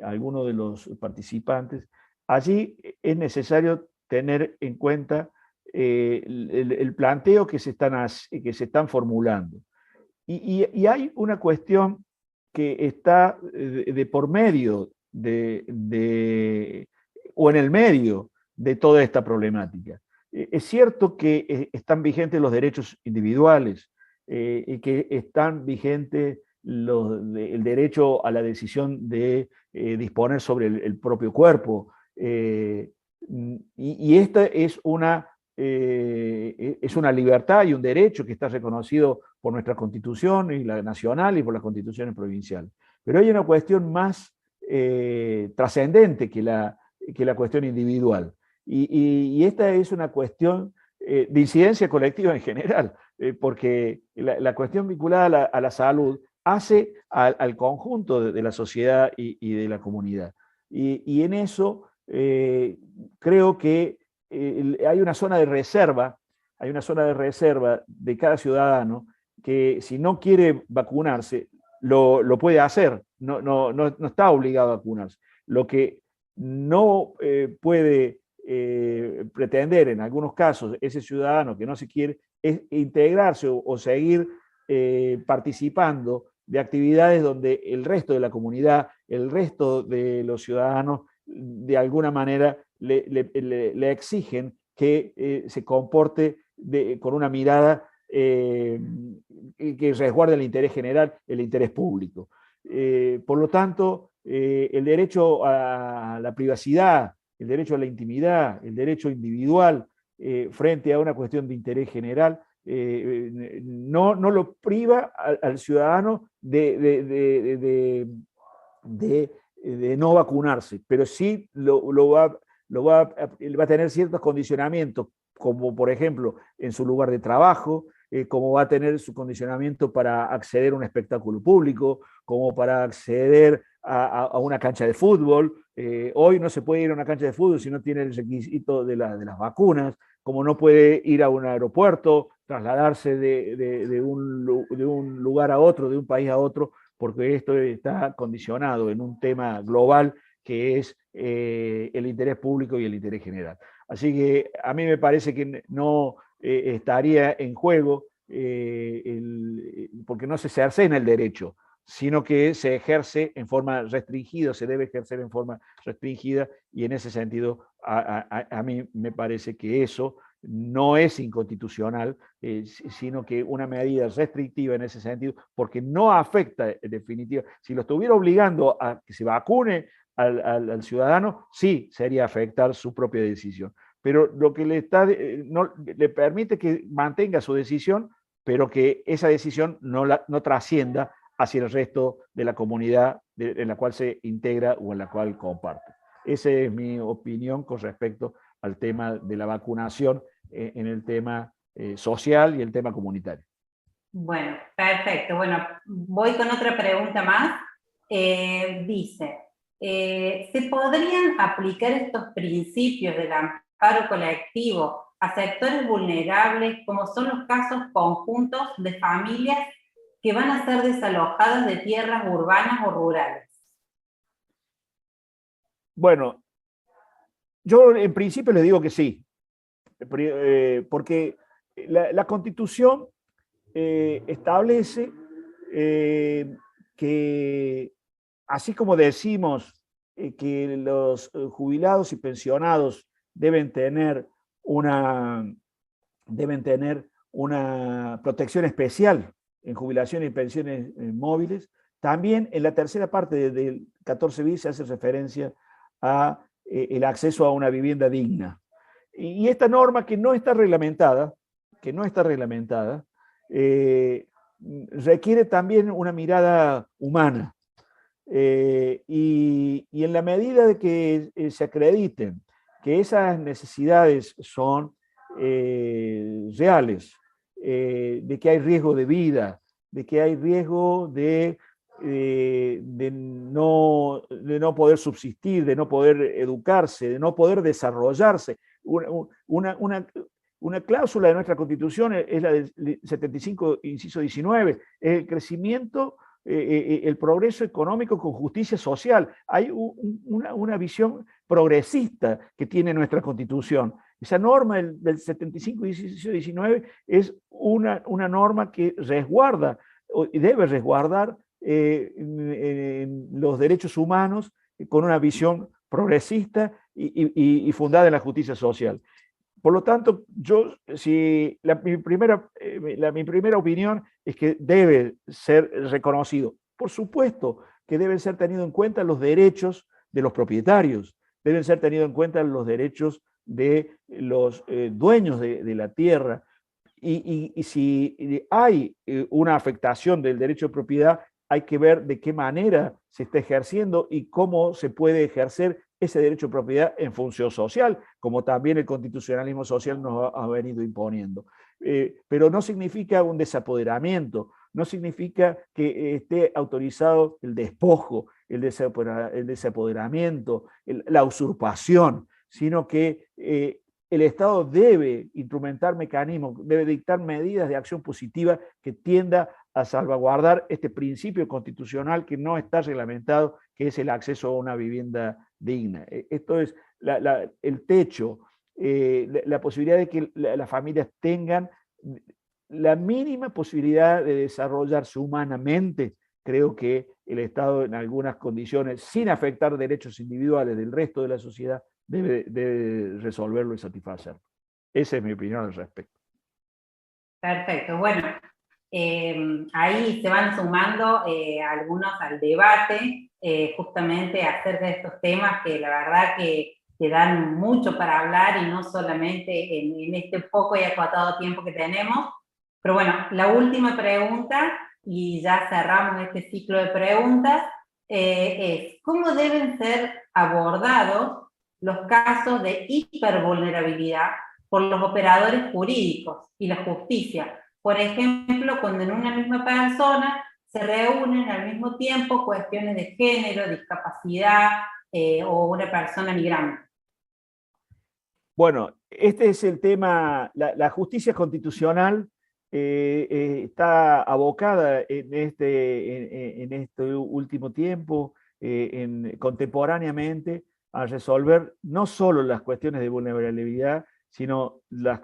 algunos de los participantes, allí es necesario tener en cuenta el planteo que se están formulando. Y hay una cuestión que está de por medio o en el medio de toda esta problemática. Es cierto que están vigentes los derechos individuales y que están vigentes el derecho a la decisión de disponer sobre el propio cuerpo. Y esta es una libertad y un derecho que está reconocido por nuestra Constitución y la nacional y por las constituciones provinciales. Pero hay una cuestión más trascendente que la cuestión individual. Y esta es una cuestión de incidencia colectiva en general, porque la cuestión vinculada a la salud hace al conjunto de la sociedad y de la comunidad. Y en eso creo que hay una zona de reserva, de cada ciudadano que si no quiere vacunarse, lo puede hacer, no está obligado a vacunarse. Lo que no puede pretender en algunos casos ese ciudadano que no se quiere es integrarse o seguir participando de actividades donde el resto de la comunidad, el resto de los ciudadanos, de alguna manera le exigen que se comporte con una mirada que resguarde el interés general, el interés público. Por lo tanto, el derecho a la privacidad, el derecho a la intimidad, el derecho individual frente a una cuestión de interés general, no lo priva al ciudadano de no vacunarse, pero sí va a tener ciertos condicionamientos como por ejemplo en su lugar de trabajo, cómo va a tener su condicionamiento para acceder a un espectáculo público, como para acceder a una cancha de fútbol. Hoy no se puede ir a una cancha de fútbol si no tiene el requisito de las vacunas, como no puede ir a un aeropuerto, trasladarse de un lugar a otro, de un país a otro, porque esto está condicionado en un tema global que es el interés público y el interés general. Así que a mí me parece que no estaría en juego, porque no se cercena el derecho, sino que se ejerce en forma restringida, se debe ejercer en forma restringida, y en ese sentido a mí me parece que eso no es inconstitucional, sino que una medida restrictiva en ese sentido, porque no afecta en definitiva. Si lo estuviera obligando a que se vacune al ciudadano, sí sería afectar su propia decisión. Pero lo que no, le permite que mantenga su decisión, pero que esa decisión no trascienda hacia el resto de la comunidad en la cual se integra o en la cual comparte. Esa es mi opinión con respecto al tema de la vacunación en el tema social y el tema comunitario. Bueno, perfecto. Bueno, voy con otra pregunta más. Dice, ¿se podrían aplicar estos principios del amparo colectivo a sectores vulnerables, como son los casos conjuntos de familias que van a ser desalojadas de tierras urbanas o rurales? Bueno, yo en principio les digo que sí, porque la Constitución establece que, así como decimos que los jubilados y pensionados deben tener una protección especial en jubilación y pensiones móviles, también en la tercera parte del 14 bis se hace referencia a el acceso a una vivienda digna. Y esta norma que no está reglamentada, requiere también una mirada humana. Y en la medida de que se acrediten que esas necesidades son reales, de que hay riesgo de vida, de que hay riesgo de no poder subsistir, de no poder educarse, de no poder desarrollarse. Una cláusula de nuestra Constitución es la del 75, inciso 19, es el crecimiento, el progreso económico con justicia social. Hay una visión progresista que tiene nuestra Constitución. Esa norma del 75, inciso 19 es una norma que resguarda y debe resguardar los derechos humanos con una visión progresista y fundada en la justicia social. Por lo tanto, mi primera opinión es que debe ser reconocido. Por supuesto que deben ser tenidos en cuenta los derechos de los propietarios, deben ser tenidos en cuenta los derechos de los dueños de la tierra. Y si hay una afectación del derecho de propiedad, hay que ver de qué manera se está ejerciendo y cómo se puede ejercer ese derecho de propiedad en función social, como también el constitucionalismo social nos ha venido imponiendo. Pero no significa un desapoderamiento, no significa que esté autorizado el despojo, el desapoderamiento, la usurpación, sino que el Estado debe instrumentar mecanismos, debe dictar medidas de acción positiva que tienda a salvaguardar este principio constitucional que no está reglamentado, que es el acceso a una vivienda digna. Esto es el techo, la posibilidad de que las familias tengan la mínima posibilidad de desarrollarse humanamente. Creo que el Estado, en algunas condiciones, sin afectar derechos individuales del resto de la sociedad, debe resolverlo y satisfacerlo. Esa es mi opinión al respecto. Perfecto. Bueno, ahí se van sumando algunos al debate, justamente acerca de estos temas que la verdad que dan mucho para hablar, y no solamente en este poco y acotado tiempo que tenemos. Pero bueno, la última pregunta, y ya cerramos este ciclo de preguntas, es ¿cómo deben ser abordados los casos de hipervulnerabilidad por los operadores jurídicos y la justicia. Por ejemplo, cuando en una misma persona se reúnen al mismo tiempo cuestiones de género, discapacidad o una persona migrante. Bueno, este es el tema, la justicia constitucional está abocada en este último tiempo, contemporáneamente, a resolver no solo las cuestiones de vulnerabilidad, sino las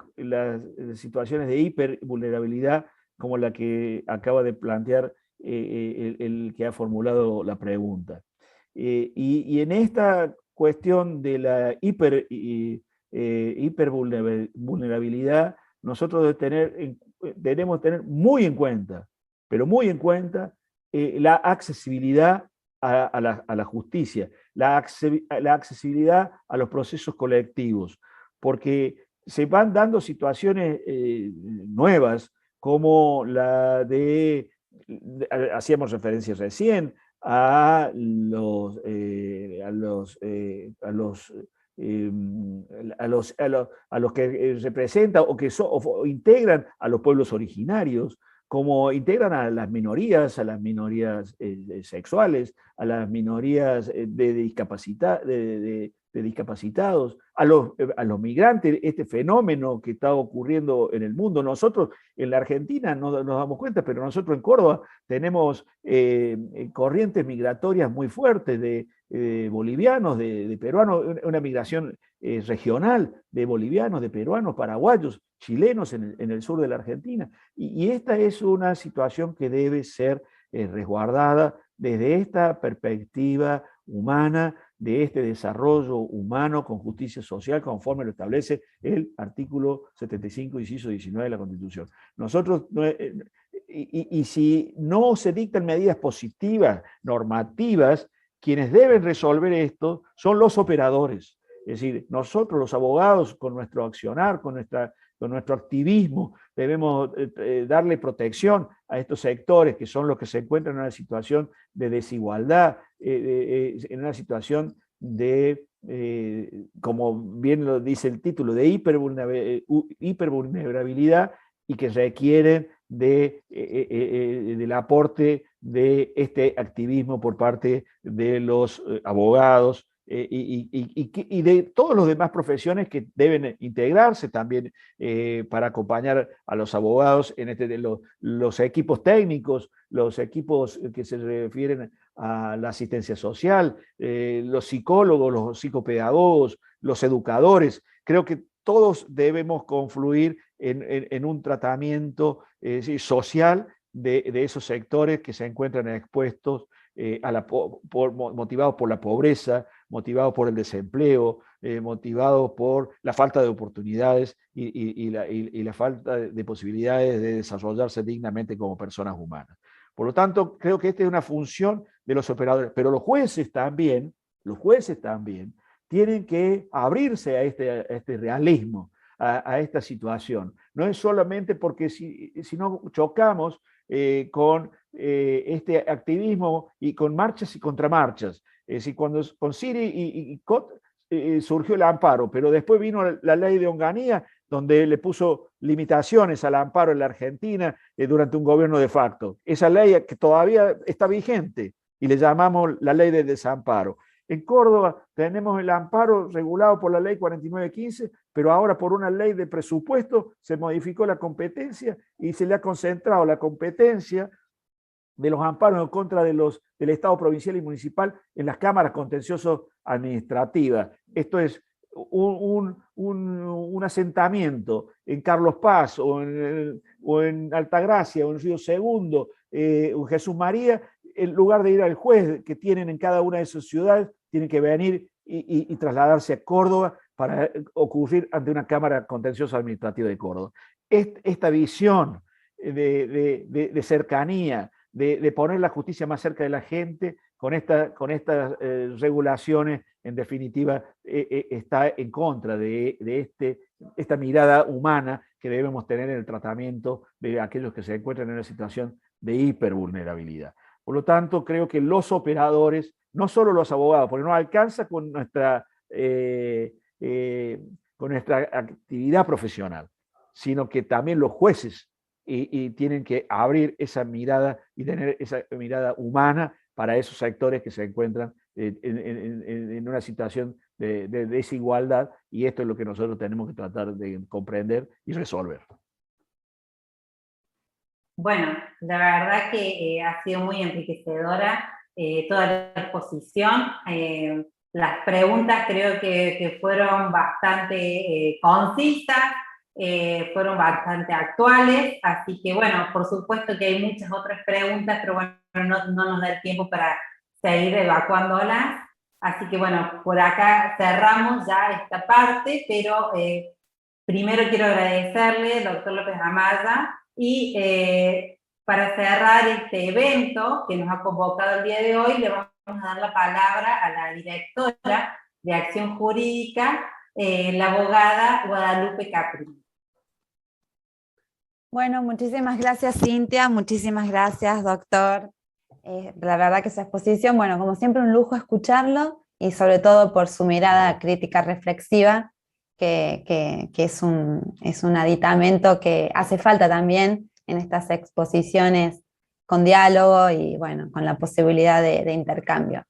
situaciones de hipervulnerabilidad, como la que acaba de plantear el que ha formulado la pregunta. Y en esta cuestión de la hipervulnerabilidad, nosotros debemos tener muy en cuenta, pero muy en cuenta, la accesibilidad a la justicia, la accesibilidad a los procesos colectivos, porque se van dando situaciones nuevas, como la hacíamos referencia recién, a los que representan o integran a los pueblos originarios, como integran a las minorías sexuales, a las minorías de discapacitados, a los migrantes, este fenómeno que está ocurriendo en el mundo. Nosotros en la Argentina no nos damos cuenta, pero nosotros en Córdoba tenemos corrientes migratorias muy fuertes de bolivianos, de peruanos, una migración regional de bolivianos, de peruanos, paraguayos, chilenos en el sur de la Argentina. Y esta es una situación que debe ser resguardada desde esta perspectiva humana, de este desarrollo humano con justicia social, conforme lo establece el artículo 75, inciso 19 de la Constitución. Nosotros, y si no se dictan medidas positivas, normativas, quienes deben resolver esto son los operadores. Es decir, nosotros los abogados, con nuestro accionar, con nuestro activismo, debemos darle protección a estos sectores que son los que se encuentran en una situación de desigualdad, en una situación de, como bien lo dice el título, de hipervulnerabilidad, y que requieren del aporte de este activismo por parte de los abogados y de todas las demás profesiones que deben integrarse también para acompañar a los abogados en los equipos técnicos, los equipos que se refieren a la asistencia social, los psicólogos, los psicopedagogos, los educadores. Creo que todos debemos confluir en un tratamiento social de esos sectores que se encuentran expuestos motivados por la pobreza, motivados por el desempleo, motivados por la falta de oportunidades y la falta de posibilidades de desarrollarse dignamente como personas humanas. Por lo tanto, creo que esta es una función de los operadores, pero los jueces también tienen que abrirse a este realismo, a esta situación. No es solamente porque si no chocamos con este activismo y con marchas y contramarchas. Es decir, cuando con Siri y Cot surgió el amparo, pero después vino la ley de Onganía, donde le puso limitaciones al amparo en la Argentina durante un gobierno de facto. Esa ley que todavía está vigente y le llamamos la ley de desamparo. En Córdoba tenemos el amparo regulado por la ley 4915, pero ahora por una ley de presupuesto se modificó la competencia y se le ha concentrado la competencia de los amparos en contra del Estado provincial y municipal en las cámaras contencioso administrativas. Esto es un asentamiento en Carlos Paz o en Altagracia o en Río Segundo, en Jesús María, en lugar de ir al juez que tienen en cada una de esas ciudades, tienen que venir y trasladarse a Córdoba para ocurrir ante una Cámara Contenciosa Administrativa de Córdoba. Esta visión de cercanía, de poner la justicia más cerca de la gente, con estas regulaciones, en definitiva, está en contra de esta mirada humana que debemos tener en el tratamiento de aquellos que se encuentran en una situación de hipervulnerabilidad. Por lo tanto, creo que los operadores, no solo los abogados, porque no alcanza con nuestra con nuestra actividad profesional, sino que también los jueces y tienen que abrir esa mirada y tener esa mirada humana para esos sectores que se encuentran en una situación de desigualdad, y esto es lo que nosotros tenemos que tratar de comprender y resolver. Bueno, la verdad que ha sido muy enriquecedora toda la exposición. Las preguntas creo que fueron bastante concisas, fueron bastante actuales, así que bueno, por supuesto que hay muchas otras preguntas, pero bueno, no nos da el tiempo para seguir evacuándolas. Así que bueno, por acá cerramos ya esta parte, pero primero quiero agradecerle, doctor López Amaya, y para cerrar este evento que nos ha convocado el día de hoy, le vamos a dar la palabra a la directora de Acción Jurídica, la abogada Guadalupe Capri. Bueno, muchísimas gracias, Cintia, muchísimas gracias, doctor. La verdad que esa exposición, bueno, como siempre, un lujo escucharlo, y sobre todo por su mirada crítica reflexiva, que es un aditamento que hace falta también en estas exposiciones con diálogo y, bueno, con la posibilidad de intercambio.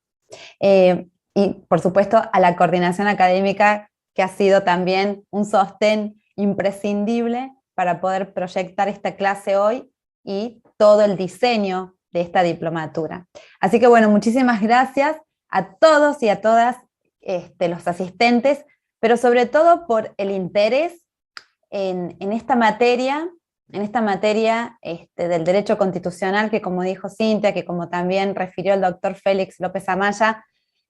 Y, por supuesto, a la coordinación académica, que ha sido también un sostén imprescindible para poder proyectar esta clase hoy y todo el diseño de esta diplomatura. Así que bueno, muchísimas gracias a todos y a todas los asistentes, pero sobre todo por el interés en esta materia del derecho constitucional, que como dijo Cintia, que como también refirió el doctor Félix López Amaya,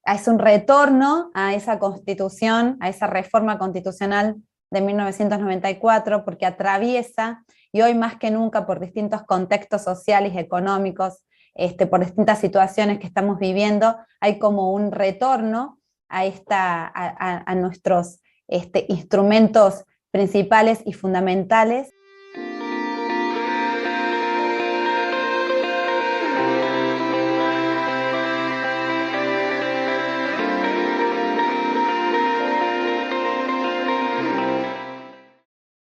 es un retorno a esa constitución, a esa reforma constitucional de 1994, porque atraviesa, y hoy más que nunca por distintos contextos sociales y económicos, por distintas situaciones que estamos viviendo, hay como un retorno a nuestros instrumentos principales y fundamentales.